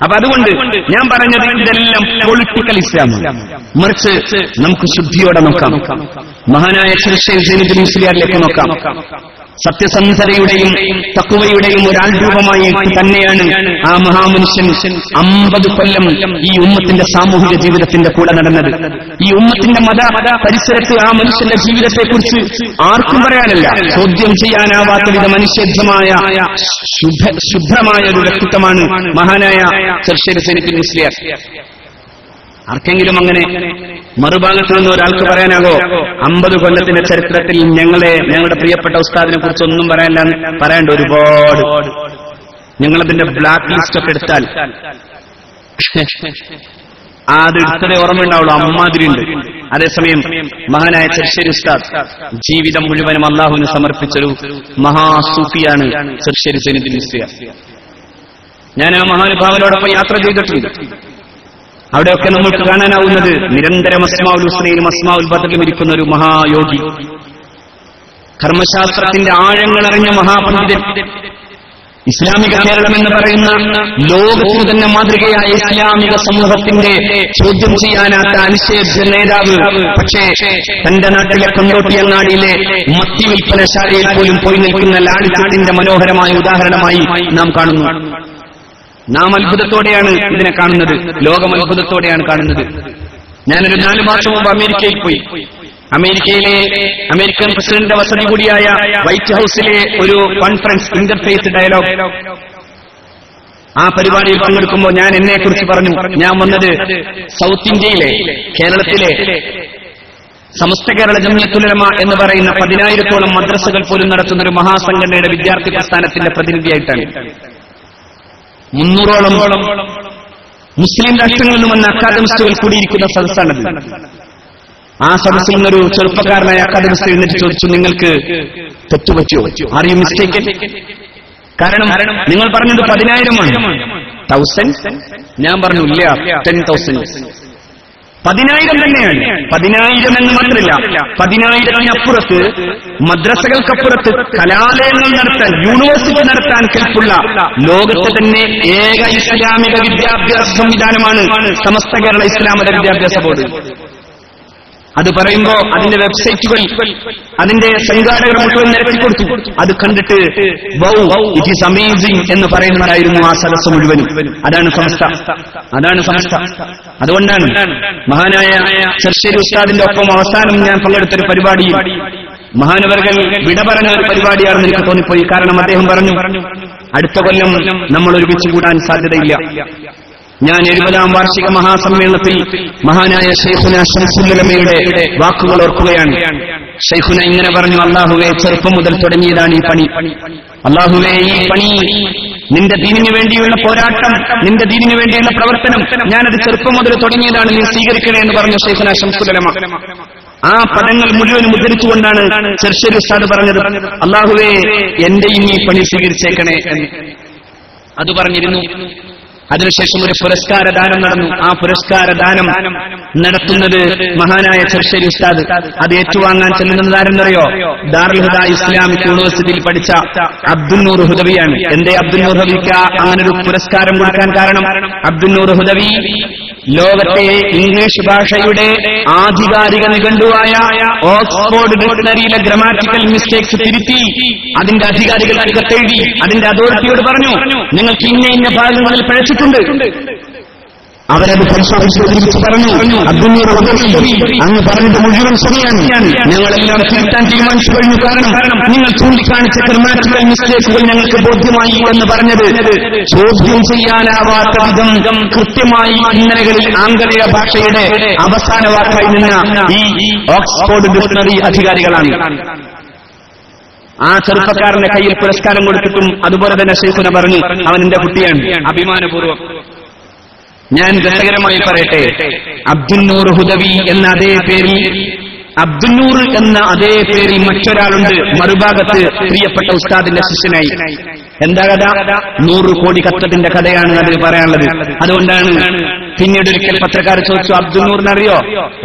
അപ്പൊ അതുകൊണ്ട് ഞാൻ പറഞ്ഞത് ഇതെല്ലാം പൊളിറ്റിക്കൽ ഇസ്ലാമാണ്. മറിച്ച് നമുക്ക് ശുദ്ധിയോടെ നോക്കാം. മഹാനായ ശിർഷേൽ സൈനുദ്ദീൻ മുസ്ലിയാരിലേക്ക് നോക്കാം. സത്യസന്ധതയുടെയും തഖ്വയുടെയും ഒരാൾ രൂപമായി തന്നെയാണ് ആ മഹാമനുഷ്യൻ 50 കൊല്ലം ഈ ഉമ്മത്തിന്റെ സാമൂഹിക ജീവിതത്തിന്റെ കൂടെ നടന്നത്. ഈ ഉമ്മത്തിന്റെ മത പരിസരത്ത് ആ മനുഷ്യന്റെ ജീവിതത്തെക്കുറിച്ച് ആർക്കും പറയാനല്ല, ചോദ്യം ചെയ്യാനാവാത്ത വിധ മനുഷ്യമായ ശുഭ്രമായ ഒരു വ്യക്തിത്വമാണ് മഹാനായ ശിർഷേൽ സൈനുദ്ദീൻ മുസ്ലിയാർ. ആർക്കെങ്കിലും അങ്ങനെ മറുഭാഗത്ത് നിന്ന് ഒരാൾക്ക് പറയാനാകോ 50 കൊല്ലത്തിന്റെ ചരിത്രത്തിൽ ഞങ്ങളുടെ പ്രിയപ്പെട്ട ഉസ്താദിനെ കുറിച്ച് ഒന്നും പറയാണ്ട് ഒരുപാട്. ഞങ്ങളതിന്റെ ബ്ലാക്ക് ലിസ്റ്റ് ഒക്കെ എടുത്താൽ അത് എടുത്തതേ ഓർമ്മയുണ്ടാവുള്ളൂ, അമ്മാതിരിയുണ്ട്. അതേസമയം മഹാനായ ചെർശ്ശേരി ഉസ്താദ് ജീവിതം മുഴുവനും അള്ളാഹുവിന് സമർപ്പിച്ചൊരു മഹാസൂഫിയാണ് ചെർശ്ശേരി സൈനുദ്ദീൻ മുസ്ലിയാർ. ഞാൻ ആ മഹാനുഭാവനോടൊപ്പം യാത്ര ചെയ്തിട്ടുണ്ട്. അവിടെയൊക്കെ നമുക്ക് കാണാനാവുന്നത് നിരന്തരം അസ്മാഉൽ ഹുസ്നയിലും അസ്മാഉൽ ബദറിലും ഇരിക്കുന്ന ഒരു മഹായോഗി, കർമ്മശാസ്ത്രത്തിന്റെ ആഴങ്ങളറിഞ്ഞ മഹാപണ്ഡിതൻ, ഇസ്ലാമിക കേരളം എന്ന് പറയുന്ന ലോകത്തിന് തന്നെ മാതൃകയായ ഇസ്ലാമിക സമൂഹത്തിന്റെ ചോദ്യം ചെയ്യാനാത്ത അനിഷേധ്യ നേതാവ്. പക്ഷേ തന്റെ നാട്ടിലെ കൊണ്ടോട്ടിയങ്ങാടിയിലെ മത്തി വിൽപ്പനശാലയിൽ പോലും പോയി നിൽക്കുന്ന ലാളിത്യത്തിന്റെ മനോഹരമായ ഉദാഹരണമായി നാം കാണുന്നു. നാം അത്ഭുതത്തോടെയാണ് ഇതിനെ കാണുന്നത്, ലോകം അത്ഭുതത്തോടെയാണ് കാണുന്നത്. ഞാനൊരു 4 മാസം മുമ്പ് അമേരിക്കയിൽ പോയി. അമേരിക്കയിലെ അമേരിക്കൻ പ്രസിഡന്റിന്റെ വസതി കൂടിയായ വൈറ്റ് ഹൌസിലെ ഒരു കോൺഫറൻസ്, ഇന്റർഫേസ് ഡയലോഗ്, ആ പരിപാടിയിൽ പങ്കെടുക്കുമ്പോൾ ഞാൻ എന്നെക്കുറിച്ച് പറഞ്ഞു. ഞാൻ വന്നത് സൗത്ത് ഇന്ത്യയിലെ, കേരളത്തിലെ സമസ്ത കേരള ജംഇയ്യത്തുൽ ഉലമ എന്ന് പറയുന്ന 10,000-ഓളം മദ്രസകൾ പോലും നടത്തുന്ന ഒരു മഹാസംഘടനയുടെ വിദ്യാർത്ഥി പ്രസ്ഥാനത്തിന്റെ പ്രതിനിധിയായിട്ടാണ്. 300-ഓളം മുസ്ലിം രാഷ്ട്രങ്ങളിൽ നിന്ന് വന്ന അക്കാദമിസ്റ്റുകൾ കൂടിയിരിക്കുന്ന സദസ്സാണത്. ആ സദസ്സിൽ നിന്നൊരു ചെറുപ്പക്കാരനായ അക്കാദമിസ്റ്റ് എന്നിട്ട് ചോദിച്ചു, നിങ്ങൾക്ക് തെറ്റുപറ്റിയോ? Are you mistaken? കാരണം നിങ്ങൾ പറഞ്ഞത് 10,000-ആണ്. 1000? ഞാൻ പറഞ്ഞു ഇല്ല, 10,000. 10,000 തന്നെയാണ്. 10,000 എന്ന് മാത്രമല്ല, 10,000-നപ്പുറത്ത് മദ്രസകൾക്കപ്പുറത്ത് കലാലയങ്ങൾ നടത്താൻ, യൂണിവേഴ്സിറ്റി നടത്താൻ കെൽപ്പുള്ള ലോകത്തെ തന്നെ ഏക ഇസ്ലാമിക വിദ്യാഭ്യാസ സംവിധാനമാണ് സമസ്ത കേരള ഇസ്ലാമിക വിദ്യാഭ്യാസ ബോർഡ്. അത് പറയുമ്പോ അതിന്റെ വെബ്സൈറ്റുകൾ, അതിന്റെ സംഘാടകർ മുഴുവൻ നിരത്തിക്കൊടുത്തു. അത് കണ്ടിട്ട് വൗ ഇറ്റ് ഈസ് അമേസിംഗ് എന്ന് പറയുന്നവരായിരുന്നു ആ സദസ്സ് മുഴുവനും. അതാണ് സമസ്ത. അതുകൊണ്ടാണ് മഹാനായ ചെർശ്ശേരി ഉസ്താദിന്റെ ഒപ്പം അവസാനം ഞാൻ പങ്കെടുത്തൊരു പരിപാടിയിൽ മഹാനവർകൾ വിട പറഞ്ഞ ഒരു പരിപാടിയാണെന്ന് എനിക്ക് തോന്നിപ്പോയി. കാരണം അദ്ദേഹം പറഞ്ഞു, അടുത്ത കൊല്ലം നമ്മൾ ഒരുമിച്ച് കൂടാൻ സാധ്യതയില്ല. ഞാൻ 70-ാം വാർഷിക മഹാസമ്മേളനത്തിൽ മഹാനായ ശൈഖുന ശംസുൽ ഉലമയുടെ വാക്കുകൾ ഓർക്കുകയാണ്. ശൈഖുന ഇങ്ങനെ പറഞ്ഞു, അല്ലാഹുവേ, ചെറുപ്പം മുതൽ തുടങ്ങിയതാണ് ഈ പണി. അല്ലാഹുവേ, ഈ പണി, നിന്റെ ദീനിനു വേണ്ടിയുള്ള പോരാട്ടം, നിന്റെ ദീനിനു വേണ്ടിയുള്ള പ്രവർത്തനം, ഞാനത് ചെറുപ്പം മുതൽ തുടങ്ങിയതാണ്, നീ സ്വീകരിക്കണേ എന്ന് പറഞ്ഞു ശൈഖുന ശംസുൽ ഉലമ. ആ പദങ്ങൾ മുഴുവനും ഉദ്ധരിച്ചുകൊണ്ടാണ് ചെർശ്ശേരി ഉസ്താദ് പറഞ്ഞത്, അല്ലാഹുവേ, എന്റെയും ഈ പണി സ്വീകരിച്ചേക്കണേ എന്ന്. അത് പറഞ്ഞിരുന്നു. അതിനുശേഷം ഒരു പുരസ്കാരദാനം നടന്നു. ആ പുരസ്കാരദാനം നടത്തുന്നത് മഹാനായ ചെർശ്ശേരി ഉസ്താദ്. അത് ഏറ്റുവാങ്ങാൻ ചെല്ലുന്നത് ആരെന്നറിയോ? ദാറുൽ ഹുദ ഇസ്ലാമിക് യൂണിവേഴ്സിറ്റിയിൽ പഠിച്ച അബ്ദുന്നൂർ ഹുദവിയാണ്. എന്റെ അബ്ദുന്നൂർ ഹുദവിക്ക് അങ്ങനെ ഒരു പുരസ്കാരം കൊടുക്കാൻ കാരണം, അബ്ദുന്നൂർ ഹുദവി ലോകത്തെ ഇംഗ്ലീഷ് ഭാഷയുടെ ആധികാരിക നിഘണ്ടുവായ ഓക്സ്ഫോർഡ് ഡിക്ഷണറിയിലെ ഗ്രാമാറ്റിക്കൽ മിസ്റ്റേക്സ് തിരുത്തി അതിന്റെ അധികാരികൾക്ക് കത്തെഴുതി അതിന്റെ അതോറിറ്റിയോട് പറഞ്ഞു, നിങ്ങൾക്ക് ഇന്ന ഭാഗങ്ങളിൽ പിഴച്ചിട്ടുണ്ട്. അവരത് പരിശോധിച്ച് പറഞ്ഞു, അബ്ദുന്നൂർ ഹുദവി അങ്ങ് പറഞ്ഞത് മുഴുവൻ ശരിയാണ്, ഞങ്ങളെല്ലാം തിരുത്താൻ തീരുമാനിച്ചു കഴിഞ്ഞു. കാരണം നിങ്ങൾ ചൂണ്ടിക്കാണിച്ച ഗ്രാമാറ്റിക്കൽ മിസ്റ്റേക്കുകൾ ഞങ്ങൾക്ക് ബോധ്യമായി എന്ന് പറഞ്ഞത് ചോദ്യം ചെയ്യാനാവാത്ത വിധം കൃത്യമായി ഇന്നലകളിൽ ആംഗലേയ ഭാഷയുടെ അവസാന വാക്കായി നിന്ന ഈ ഓക്സ്ഫോർഡ് ഡിക്ഷണറി അധികാരികളാണ്. ആ ചെറുപ്പക്കാരന്റെ കയ്യിൽ പുരസ്കാരം കൊടുത്തിട്ടും അതുപോലെ തന്നെ ശൈഖുന പറഞ്ഞു, അവൻ എന്റെ കുട്ടിയാണ്, അഭിമാനപൂർവ്വം. ഞാൻ രസകരമായി പറയട്ടെ, അബ്ദുന്നൂർ ഹുദവി എന്ന അതേ പേരിൽ, അബ്ദുന്നൂർ എന്ന അതേ പേരിൽ മറ്റൊരാളുണ്ട് മറുഭാഗത്ത്, പ്രിയപ്പെട്ട ഉസ്താദിന്റെ ശിഷ്യനായി. എന്താ കഥ? 100 കോടി കത്തത്തിന്റെ കഥയാണ് അതിൽ പറയാനുള്ളത്. അതുകൊണ്ടാണ് പിന്നീട് ഒരിക്കൽ പത്രക്കാർ ചോദിച്ചു, അബ്ദുന്നൂറിനറിയോ?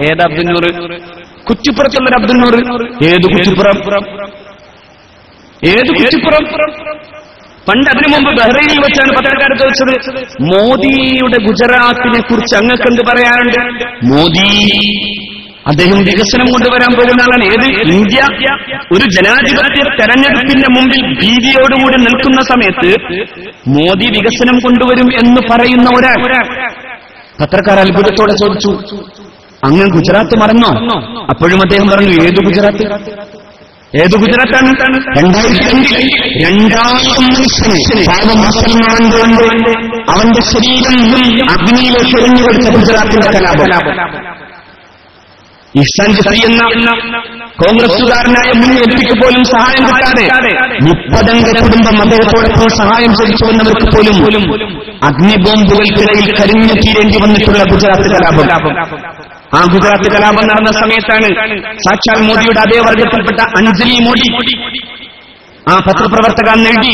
ഏത് അബ്ദുന്നൂർ? കുറ്റിപ്പുറത്തുള്ളൊരു അബ്ദുന്നൂർ. ഏത് കുറ്റിപ്പുറം? പണ്ട് അതിനു മുമ്പ് ബഹ്റൈനിൽ വെച്ചാണ് പത്രക്കാർ ചോദിച്ചത്, മോദിയുടെ ഗുജറാത്തിനെ കുറിച്ച് അങ്ങക്ക് എന്ത് പറയാനുണ്ട്? മോദി, അദ്ദേഹം വികസനം കൊണ്ടുവരാൻ പോകുന്ന ആളാണ്. ഏത്? ഇന്ത്യ ഒരു ജനാധിപത്യ തെരഞ്ഞെടുപ്പിന്റെ മുമ്പിൽ ഭീതിയോടുകൂടി നിൽക്കുന്ന സമയത്ത് മോദി വികസനം കൊണ്ടുവരും എന്ന് പറയുന്ന ഒരാൾ. പത്രക്കാർ അത്ഭുതത്തോടെ ചോദിച്ചു, അങ്ങ് ഗുജറാത്ത് മറന്നോ? അപ്പോഴും അദ്ദേഹം പറഞ്ഞു, ഏത് ഗുജറാത്ത്? ഏത് ഗുജറാത്താണ്? 2002 അവന്റെ ശരീരം അഗ്നിയിലേക്ക് എറിഞ്ഞുകൊടുത്ത ഗുജറാത്തിന്റെ കലാപം. ഇഹ്സാൻ ജഫരി എന്ന കോൺഗ്രസുകാരനായ മുൻ എംപിക്ക് പോലും സഹായം കിട്ടാതെ 30 കുടുംബം അദ്ദേഹത്തോടൊപ്പം സഹായം ചോദിച്ചു വന്നവർക്ക് പോലും അഗ്നിബോംബുകൾക്കിടയിൽ കരിഞ്ഞു തീരേണ്ടി വന്നിട്ടുള്ള ഗുജറാത്ത് കലാപം. ആ ഗുജറാത്ത് കലാപം നടന്ന സമയത്താണ് സാക്ഷാൽ മോദിയുടെ അതേ വർഗത്തിൽപ്പെട്ട അഞ്ജലി മോദി ആ പത്രപ്രവർത്തക എഴുതി,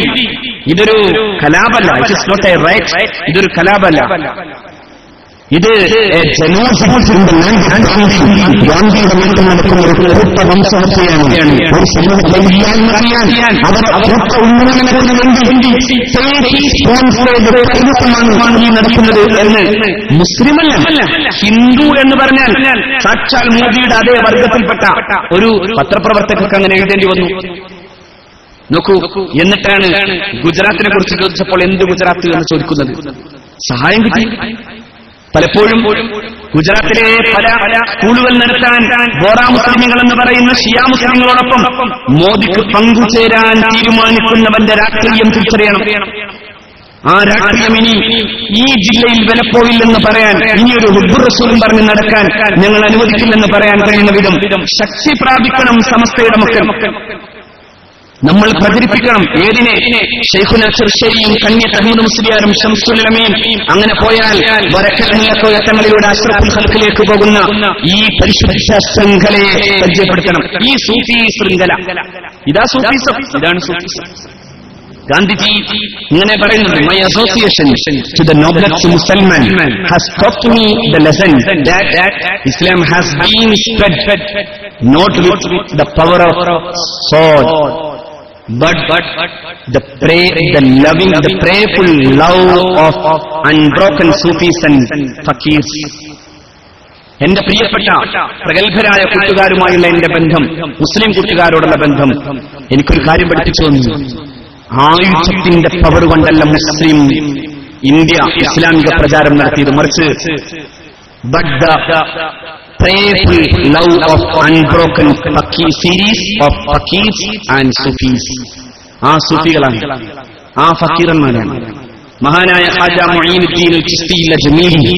ഇതൊരു കലാപല്ല, it is not a riot, ഇതൊരു കലാപല്ല, ഇത് ഗാന്ധിയുടെ മറ്റും നടക്കുന്ന ഒരു കൂട്ട വംശഹത്യയാണ്. ഒരു സമൂഹത്തെ ഇല്ലാന്നറിയാൻ അവർ ഉന്നമനത്തിന് വേണ്ടി ഈ നടക്കുന്നത് എന്ന് മുസ്ലിമല്ല, ഹിന്ദു എന്ന് പറഞ്ഞാൽ സാക്ഷാൽ മോദിയുടെ അതേ വർഗത്തിൽപ്പെട്ട ഒരു പത്രപ്രവർത്തകർക്ക് അങ്ങനെ എഴുതേണ്ടി വന്നു. നോക്കൂ, എന്നിട്ടാണ് ഗുജറാത്തിനെ കുറിച്ച് ചോദിച്ചപ്പോൾ എന്ത് ഗുജറാത്ത് എന്ന് ചോദിക്കുന്നത്. സഹായം കിട്ടി. പലപ്പോഴും ഗുജറാത്തിലെ പല സ്കൂളുകൾ നടത്താൻ ബോറ മുസ്ലിമുകൾ എന്ന് പറയുന്ന ഷിയ മുസ്ലിങ്ങളോടൊപ്പം മോദിക്ക് പങ്കുചേരാൻ തീരുമാനിക്കുന്നവന്റെ രാഷ്ട്രീയം തിരിച്ചറിയണം. ആ രാഷ്ട്രീയം ഇനി ഈ ജില്ലയിൽ വിലപ്പോയില്ലെന്ന് പറയാൻ, ഇനിയൊരു ഹുബ്ബുർ റസൂലും പറഞ്ഞ് നടക്കാൻ ഞങ്ങൾ അനുവദിക്കില്ലെന്ന് പറയാൻ കഴിയുന്ന വിധം ശക്തി പ്രാപിക്കണം സമസ്തയുടെ മക്കൾ. നമ്മൾ പ്രചരിപ്പിക്കണം. ഏതിനെ? ശൈഖുന ചെർശ്ശേരിയും കന്യ തഹ്മീദ് മുസ്ലിയാരും ശംസുൽ ഉലമയും അങ്ങനെ പോയാൽ വരക്കലങ്ങളിലൂടെ അഷ്റഫുൽ ഖൽഖിലേക്ക് പോകുന്ന ഈ പരിശുദ്ധ ശൃംഖലയെ പരിചയപ്പെടുത്തണം. ഈ സൂഫി ശൃംഖല, ഇതാ സൂഫിസം, ഇതാണ് സൂഫിസം. ഗാന്ധിജി ഇങ്ങനെ പറയുന്നുണ്ട്, my association to the noblest Musalman has taught me the lesson that Islam has been spread not with the power of sword but the prayerful love of unbroken Sufis and Fakirs. എന്റെ പ്രിയപ്പെട്ട പ്രഗത്ഭരായ കൂട്ടുകാരുമായുള്ള എന്റെ ബന്ധം, മുസ്ലിം കൂട്ടുകാരോടുള്ള ബന്ധം എനിക്കൊരു കാര്യം പഠിപ്പിച്ചു തന്നു. ആയുധത്തിന്റെ പവർ കൊണ്ടല്ല മുസ്ലിം ഇന്ത്യ ഇസ്ലാമിക പ്രചാരം നടത്തിയത്, മറിച്ച് but the prayerful love of unbroken series of Fakirs and Sufis. ആ സൂഫികളാണ്, ആ ഫക്കീറന്മാരാണ്. മഹാനായ ഖാജ മുഈനുദ്ദീൻ ചിശ്തി അജ്മീരി,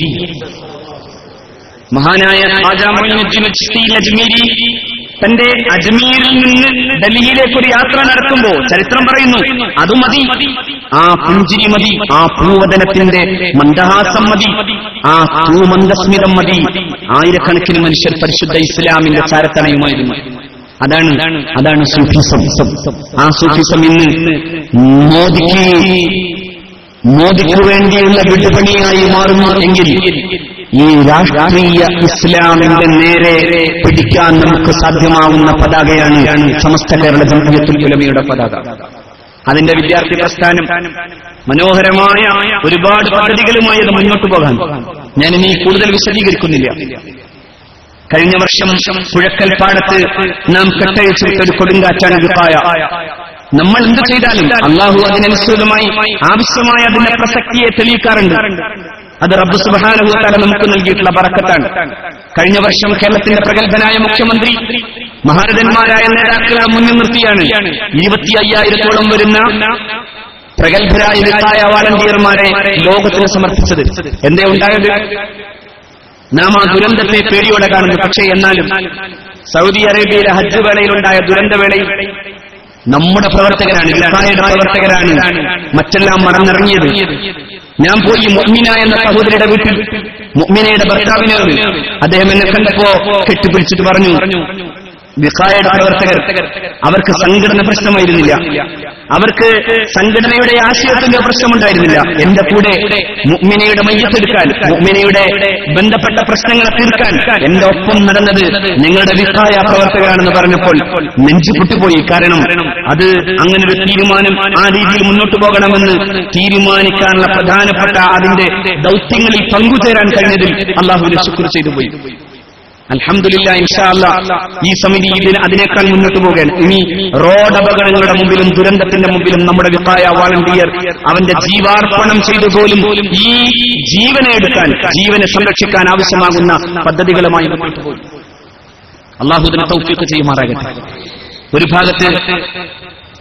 മഹാനായ ഖാജ മുഈനുദ്ദീൻ ചിശ്തി അജ്മീരി തന്റെ അജ്മീരിൽ നിന്ന് ഡൽഹിയിലേക്ക് ഒരു യാത്ര നടത്തുമ്പോൾ ചരിത്രം പറയുന്നു, അത് മതി, ആ പുഞ്ചിരി മതി, ആ പൂവദനത്തിന്റെ മന്ദഹാസം മതി, ആ തൂമന്ദസ്മിതം മതി. ആയിരക്കണക്കിന് മനുഷ്യർ പരിശുദ്ധ ഇസ്ലാമിന്റെ ചാരത്തണയുമായിരുന്നു. അതാണ് സൂഫിസം. ആ സൂഫിസം ഇന്ന് മോദിക്ക് വേണ്ടിയുള്ള വിടുപണിയായി മാറുന്നു എങ്കിൽ ഈ രാഷ്ട്രീയ ഇസ്ലാമിന്റെ നേരെ പിടിക്കാൻ നമുക്ക് സാധ്യമാവുന്ന പതാകയാണ് സമസ്ത കേരള ജംഇയ്യത്തുൽ ഉലമയുടെ പതാക. അതിന്റെ വിദ്യാർത്ഥി പ്രസ്ഥാനം മനോഹരമായ ഒരുപാട് പദ്ധതികളുമായി അത് മുന്നോട്ട് പോകാൻ ഞാനിനി കൂടുതൽ വിശദീകരിക്കുന്നില്ല. കഴിഞ്ഞ വർഷം പുഴക്കൽപ്പാടത്ത് നാം കെട്ടഴിച്ചിട്ട ഒരു കൊടുങ്കാറ്റാണ് വിഖായ. നമ്മൾ എന്ത് ചെയ്താലും അള്ളാഹു അതിനനുസൃതമായി ആവശ്യമായ അതിന്റെ പ്രസക്തിയെ തെളിയിക്കാറുണ്ട്. അത് റബ്ബ് സുബ്ഹാനഹു വ തആല നമുക്ക് നൽകിയിട്ടുള്ള ബറക്കത്താണ്. കഴിഞ്ഞ വർഷം കേരളത്തിന്റെ പ്രഗത്ഭനായ മുഖ്യമന്ത്രി മഹാരഥന്മാരായ നേതാക്കളെ മുന്നിൽ നിർത്തിയാണ് 25,000-ഓളം വരുന്ന പ്രഗത്ഭരായ വിഖായ വാളണ്ടിയർമാരെ ലോകത്തിന് സമർപ്പിച്ചത്. എന്തേ ഉണ്ടായത്? നാം ആ ദുരന്തത്തെ പേടിയോടെ കാണുന്നു. പക്ഷേ എന്നാലും സൗദി അറേബ്യയിലെ ഹജ്ജ് വേളയിലുണ്ടായ ദുരന്തവേളയിൽ നമ്മുടെ പ്രവർത്തകരാണ്, വിഖായയുടെ പ്രവർത്തകരാണ് മറ്റെല്ലാം മറന്നിറങ്ങിയത്. ഞാൻ പോയി മുഅ്മിന എന്ന സഹോദരിയുടെ വീട്ടിൽ മുഅ്മിനയുടെ ഭർത്താവിനോട് അദ്ദേഹം എന്നെ കണ്ടപ്പോ കെട്ടിപ്പിടിച്ചിട്ട് പറഞ്ഞു, വിഖായയുടെ പ്രവർത്തകർ, അവർക്ക് സംഘടന പ്രശ്നമായിരുന്നില്ല, അവർക്ക് സംഘടനയുടെ ആശയത്തിന്റെ പ്രശ്നമുണ്ടായിരുന്നില്ല. എന്റെ കൂടെ മുഅ്മിനയുടെ മയ്യത്തെടുക്കാൻ, മുഅ്മിനയുടെ ബന്ധപ്പെട്ട പ്രശ്നങ്ങളെ തീർക്കാൻ എന്റെ ഒപ്പം നടന്നത് നിങ്ങളുടെ വിഖായ പ്രവർത്തകരാണെന്ന് പറഞ്ഞപ്പോൾ നെഞ്ചു പൊട്ടിപ്പോയി. കാരണം അത് അങ്ങനെ ഒരു തീരുമാനം, ആ രീതിയിൽ മുന്നോട്ട് പോകണമെന്ന് തീരുമാനിക്കാനുള്ള പ്രധാനപ്പെട്ട അതിന്റെ ദൗത്യങ്ങളിൽ പങ്കുചേരാൻ കഴിഞ്ഞതിൽ അല്ലാഹുവിനെ ശുക്ർ ചെയ്തു പോയി. അൽഹംദുലില്ലാഹ്, ഇൻഷാ അല്ലാഹ് ഈ സമിതി അതിനേക്കാൾ മുന്നോട്ട് പോവുകയാണ്. ഇനി റോഡ് അപകടങ്ങളുടെ മുമ്പിലും ദുരന്തത്തിന്റെ മുമ്പിലും നമ്മുടെ വിഖായ വാളണ്ടിയർ അവന്റെ ജീവാർപ്പണം ചെയ്തു പോലും ഈ ജീവനെ എടുക്കാൻ, ജീവനെ സംരക്ഷിക്കാൻ ആവശ്യമാകുന്ന പദ്ധതികളുമായി മുന്നോട്ട് പോകും. അല്ലാഹു ഇതിനെ തൗഫീഖ് ചെയ്യുമാറാകട്ടെ. ഒരു ഭാഗത്ത്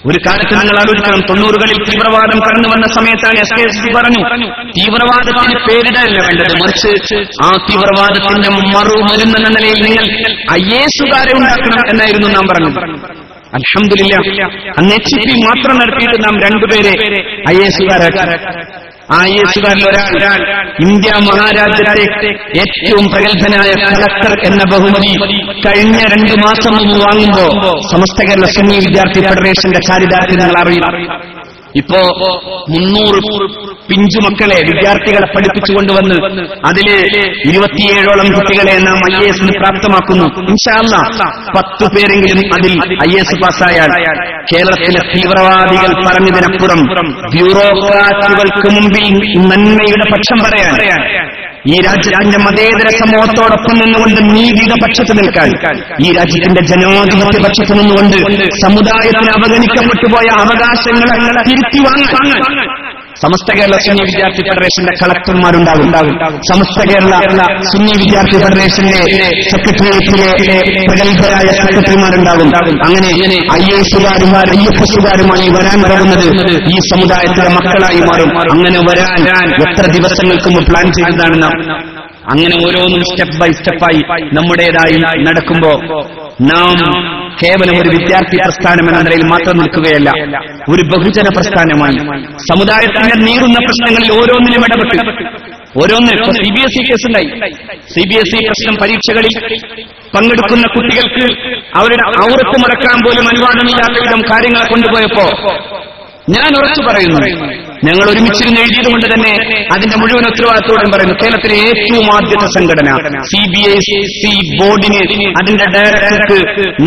ഒരു കാലത്ത് നിങ്ങൾ ആലോചിക്കണം, 90കളിൽ തീവ്രവാദം കടന്നു വന്ന സമയത്താണ് SKSD പറഞ്ഞു തീവ്രവാദത്തിന് പേരിടല്ല വേണ്ടത്, മറിച്ച് ആ തീവ്രവാദത്തിന്റെ മറുമരുന്നെന്ന നിലയിൽ നിങ്ങൾ IAS-കാരെ ഉണ്ടാക്കണം എന്നായിരുന്നു നാം പറഞ്ഞത്. അൽഹംദുലില്ലാഹ്, അന്ന് HP മാത്രം നടത്തിയിട്ട് നാം 2 പേരെ IAS-കാരാക്കി. ആ IAS-കാരിൽ ഒരാൾ ഇന്ത്യ മഹാരാജ്യത്തെ ഏറ്റവും പ്രഗത്ഭനായ കളക്ടർ എന്ന ബഹുമതി കഴിഞ്ഞ 2 മാസം മുമ്പ് വാങ്ങുമ്പോ സമസ്ത കേരള സുന്നി വിദ്യാർത്ഥി ഫെഡറേഷന്റെ ചാരിതാർത്ഥ്യം നിങ്ങൾ അറിയില്ല. ഇപ്പോ 300 പിഞ്ചുമക്കളെ, വിദ്യാർത്ഥികളെ പഠിപ്പിച്ചുകൊണ്ടുവന്ന് അതില് 27ഓളം കുട്ടികളെ നാം IAS-ന് പ്രാപ്തമാക്കുന്നു. ഇൻഷാ അല്ലാഹ് 10 പേരെങ്കിലും അതിൽ IAS പാസ്സായാൽ കേരളത്തിലെ തീവ്രവാദികൾ പറഞ്ഞതിനപ്പുറം ബ്യൂറോക്രാറ്റുകൾക്ക് മുമ്പിൽ നന്മയുടെ പക്ഷം പറയാൻ, ഈ രാജ്യത്തിന്റെ മതേതര സമൂഹത്തോടൊപ്പം നിന്നുകൊണ്ട് നീതിയുടെ പക്ഷത്ത് നിൽക്കാൻ, ഈ രാജ്യത്തിന്റെ ജനാധിപത്യ പക്ഷത്ത് നിന്നുകൊണ്ട് സമുദായത്തിന് അവഗണിക്കപ്പെട്ടുപോയ അവകാശങ്ങളെ തിരുത്തി വാങ്ങാൻ സമസ്ത കേരള സുന്നി വിദ്യാർത്ഥി ഫെഡറേഷന്റെ കളക്ടർമാരുണ്ടാകും, സമസ്ത കേരള സുന്നി വിദ്യാർത്ഥി ഫെഡറേഷന്റെ സെക്രട്ടേറിയറ്റിലെ പ്രഗത്ഭരായ സെക്രട്ടറിമാരുണ്ടാകും. അങ്ങനെ IASകാരും IFSകാരുമായി വരാൻ പോകുന്നത് ഈ സമുദായത്തിലെ മക്കളായി മാറും. അങ്ങനെ വരാൻ എത്ര ദിവസങ്ങൾക്ക് മുമ്പ് പ്ലാൻ ചെയ്തതാണ് നാം. അങ്ങനെ ഓരോന്നും സ്റ്റെപ്പ് ബൈ സ്റ്റെപ്പായി നമ്മുടേതായി നടക്കുമ്പോ നാം കേവലം ഒരു വിദ്യാർത്ഥി പ്രസ്ഥാനം എന്ന നിലയിൽ മാത്രം നിൽക്കുകയല്ല, ഒരു ബഹുജന പ്രസ്ഥാനമായി സമുദായത്തിന്റെ നീറുന്ന പ്രശ്നങ്ങളിൽ ഓരോന്നിനും ഇടപെട്ട് ഓരോന്നിനും CBSE കേസുണ്ടായി. CBSE പ്രശ്നം പരീക്ഷകളിൽ പങ്കെടുക്കുന്ന കുട്ടികൾക്ക് അവരുടെ ഔറത്ത് മറക്കാൻ പോലും അനുവാദമില്ലാത്ത വിധം കാര്യങ്ങൾ കൊണ്ടുപോയപ്പോ ഞാൻ ഉറച്ചു പറയുന്നു, ഞങ്ങൾ ഒരുമിച്ചിരുന്ന് എഴുതിയതുകൊണ്ട് തന്നെ അതിന്റെ മുഴുവൻ ഉത്തരവാദിത്തോടും പറയുന്നു, കേരളത്തിലെ ഏറ്റവും ആദ്യത്തെ സംഘടന CBSE ബോർഡിന് അതിന്റെ ഡയറക്ടർക്ക്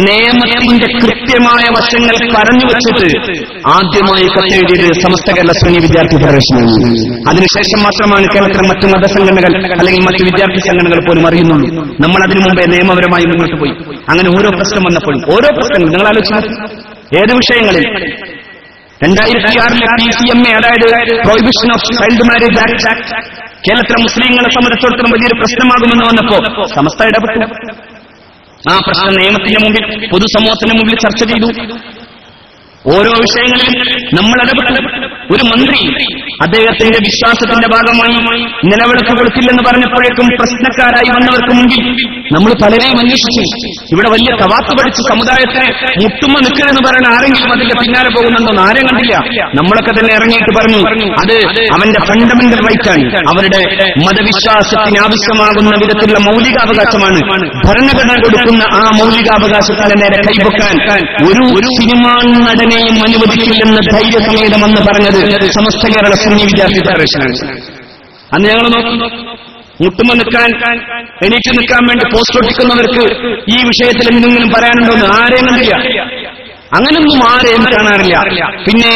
നിയമത്തിന്റെ കൃത്യമായ വശങ്ങൾ പറഞ്ഞു വെച്ചിട്ട് ആദ്യമായി കത്തെഴുതിയത് സമസ്ത കേരള സുന്നി വിദ്യാർത്ഥി ഫെഡറേഷനാണ്. അതിനുശേഷം മാത്രമാണ് കേരളത്തിലെ മറ്റു മതസംഘടനകൾ അല്ലെങ്കിൽ മറ്റു വിദ്യാർത്ഥി സംഘടനകൾ പോലും അറിയുന്നുള്ളൂ. നമ്മൾ അതിനു മുമ്പേ നിയമപരമായി മുന്നോട്ട് പോയി. അങ്ങനെ ഓരോ പ്രശ്നം വന്നപ്പോഴും ഓരോ പ്രശ്നങ്ങൾ നിങ്ങൾ ആലോചിച്ചു, ഏത് വിഷയങ്ങളിൽ 2006 PCMA, അതായത് prohibition of child marriage act കേരളത്തിലെ മുസ്ലിങ്ങളെ സംബന്ധിച്ചിടത്തോളം വലിയൊരു പ്രശ്നമാകുമെന്ന് വന്നപ്പോ സമസ്ത ഇടപെട്ടു. ആ പ്രശ്നം നിയമത്തിന്റെ മുമ്പിൽ പൊതുസമൂഹത്തിന്റെ മുമ്പിൽ ചർച്ച ചെയ്തു. ഓരോ വിഷയങ്ങളിലും നമ്മൾ ഇടപെട്ടു. ഒരു മന്ത്രി അദ്ദേഹത്തിന്റെ വിശ്വാസത്തിന്റെ ഭാഗമായി നിലവിളക്ക് കൊടുക്കില്ലെന്ന് പറഞ്ഞപ്പോഴേക്കും പ്രശ്നക്കാരായി വന്നവർക്ക് മുമ്പിൽ നമ്മൾ പലരെയും അന്വേഷിച്ചു. ഇവിടെ വലിയ കവാത്ത് പഠിച്ച് സമുദായത്തെ മുട്ടുമ്മ നിൽക്കലെന്ന് പറയുന്ന ആരെങ്കിലും അതിന്റെ പിന്നാലെ പോകുന്നുണ്ടോ? ആരും കണ്ടില്ല. നമ്മളൊക്കെ തന്നെ ഇറങ്ങിയിട്ട് പറഞ്ഞു, അത് അവന്റെ ഫണ്ടമെന്റൽ റൈറ്റാണ്, അവരുടെ മതവിശ്വാസത്തിന് ആവശ്യമാകുന്ന വിധത്തിലുള്ള മൗലികാവകാശമാണ്. ഭരണഘടന കൊടുക്കുന്ന ആ മൗലികാവകാശത്തിന് നേരെ കൈവക്കാൻ ഒരു സിനിമാ നടനെയും അനുവദിക്കില്ലെന്ന് ധൈര്യസമേതമെന്ന് പറഞ്ഞത് സമസ്ത കേരള സുന്നി വിദ്യാർത്ഥി ഫെഡറേഷനാണ്. അന്ന് ഞങ്ങൾ നോക്കി, മുട്ടുമ്പോ നിൽക്കാൻ എണീറ്റ് നിൽക്കാൻ വേണ്ടി പോസ്റ്റ് ഒട്ടിക്കുന്നവർക്ക് ഈ വിഷയത്തിൽ എന്തെങ്കിലും പറയാനുണ്ടോന്ന് ആരെയും കണ്ടില്ല. അങ്ങനൊന്നും ആരെയും കാണാറില്ല. പിന്നെ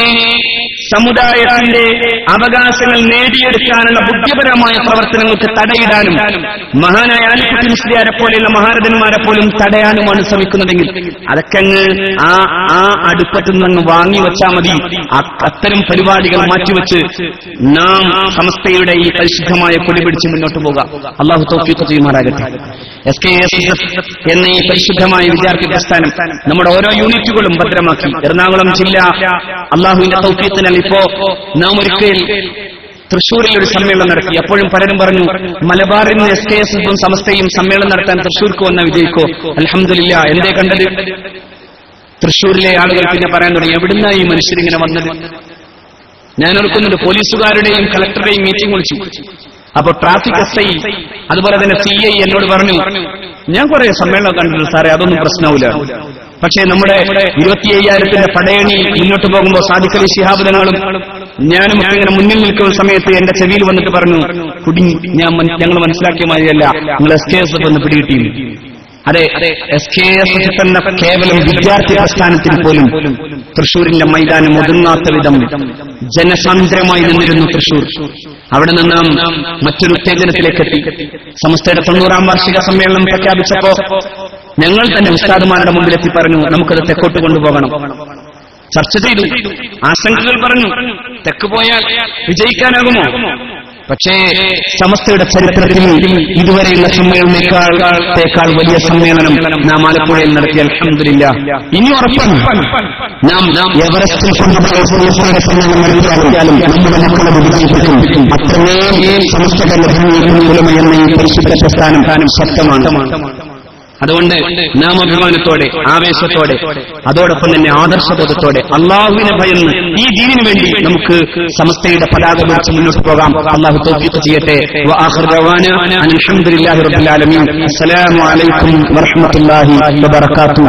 സമുദായത്തിന്റെ അവകാശങ്ങൾ നേടിയെടുക്കാനുള്ള ബുദ്ധിപരമായ പ്രവർത്തനങ്ങൾക്ക് തടയിടാനും മഹാനായ അലിക്കുട്ടി മുസ്ലിയാരെ പോലെയുള്ള മഹാരഥന്മാരെ പോലും തടയാനുമാണ് ശ്രമിക്കുന്നതെങ്കിൽ അതൊക്കെ അങ്ങ് ആ അടുപ്പത്തു നിന്ന് വാങ്ങി വെച്ചാൽ മതി. അത്തരം പരിപാടികൾ മാറ്റിവെച്ച് നാം സമസ്തയുടെ ഈ പരിശുദ്ധമായ കൊടി പിടിച്ച് മുന്നോട്ട് പോകാം. അള്ളാഹു തൗഫീഖ് ചെയ്യുമാറാകട്ടെ. SKSSF എന്ന ഈ പരിശുദ്ധമായ വിദ്യാർത്ഥി പ്രസ്ഥാനം നമ്മുടെ ഓരോ യൂണിറ്റുകളും ഭദ്രമാക്കി. എറണാകുളം ജില്ല അള്ളാഹുവിന്റെ തൗഫീഖിനാൽ ഇപ്പോ നാം ഒരിക്കൽ തൃശ്ശൂരിൽ ഒരു സമ്മേളനം നടത്തി. അപ്പോഴും പലരും പറഞ്ഞു, മലബാറിൽ നിന്ന് SKSSFും സമസ്തയും സമ്മേളനം നടത്താൻ തൃശ്ശൂർക്ക് വന്ന വിജയിക്കോ? അൽഹംദുലില്ലാ. എന്തേ കണ്ടത്? തൃശ്ശൂരിലെ ആളുകൾ പിന്നെ പറയാൻ തുടങ്ങി, എവിടുന്നാ ഈ മനുഷ്യരിങ്ങനെ വന്നത്? ഞാൻ ഓർക്കുന്നുണ്ട്, പോലീസുകാരുടെയും കളക്ടറുടെയും മീറ്റിംഗ് വിളിച്ചു. അപ്പൊ ട്രാഫിക് SI അതുപോലെ തന്നെ CI എന്നോട് പറഞ്ഞു, ഞാൻ കുറെ സമ്മേളനം കണ്ടിട്ടുണ്ട് സാറേ, അതൊന്നും പ്രശ്നമില്ല. പക്ഷേ നമ്മുടെ 25,000 പടയണി മുന്നോട്ട് പോകുമ്പോൾ സാദിഖ് അലി ശിഹാബ് തങ്ങളും ഞാനും ഇങ്ങനെ മുന്നിൽ നിൽക്കുന്ന സമയത്ത് എന്റെ ചെവിയിൽ വന്നിട്ട് പറഞ്ഞു, ഞങ്ങൾ മനസ്സിലാക്കിയ മാതിരിയല്ല, നിങ്ങൾ SKSF ഒന്ന് പിടികിട്ടിയില്ല. അതെ, SKSF എന്ന കേവലം വിദ്യാർത്ഥി പ്രസ്ഥാനത്തിന് പോലും തൃശ്ശൂരിന്റെ മൈതാനം ഒതുങ്ങാത്ത വിധം ജനസാന്ദ്രമായി നിന്നിരുന്നു തൃശ്ശൂർ. അവിടെ നിന്ന് മറ്റൊരു ഉത്തേജനത്തിലേക്ക് എത്തി. സമസ്തയുടെ 90ാം വാർഷിക സമ്മേളനം പ്രഖ്യാപിച്ചപ്പോ ഞങ്ങൾ തന്നെ ഉസ്താദുമാരുടെ മുമ്പിലെത്തി പറഞ്ഞു, നമുക്കത് തെക്കോട്ട് കൊണ്ടുപോകണം. ചർച്ച ചെയ്തു, ആശങ്കകൾ പറഞ്ഞു. തെക്ക് പോയാൽ വിജയിക്കാനാകുമോ? പക്ഷേ സമസ്തയുടെ ചരിത്രത്തിൽ ഇതുവരെയുള്ള സമ്മേളനത്തെക്കാൾ വലിയ സമ്മേളനം നാം ആലപ്പുഴയിൽ നടത്തിയ അൽഹംദുലില്ലാ. ഇനി ഉറപ്പാണ് നാം എവറസ്റ്റിൽ നടത്തിയാലും നമ്മുടെ മക്കളെ വിജയിപ്പിക്കും. അത്രമേൽ സമസ്തകളുടെ എന്ന ഈ പരിശുദ്ധ പ്രസ്ഥാനം ശക്തമാണ്. അതുകൊണ്ട് നാം അഭിമാനത്തോടെ, ആവേശത്തോടെ, അതോടൊപ്പം തന്നെ ആദർശബോധത്തോടെ, അള്ളാഹുവിനെ ഭയന്ന് ഈ ദീനിനു വേണ്ടി നമുക്ക് സമസ്തയുടെ പതാക പിടിച്ച് മുന്നോട്ട് പോകാം. അള്ളാഹു തൗഫീഖ് ചെയ്യട്ടെ. വആഖിറു ദഅവാനാ അൽഹംദുലില്ലാഹി റബ്ബിൽ ആലമീൻ. അസ്സലാമു അലൈക്കും വറഹ്മത്തുള്ളാഹി വബറകാതുഹു.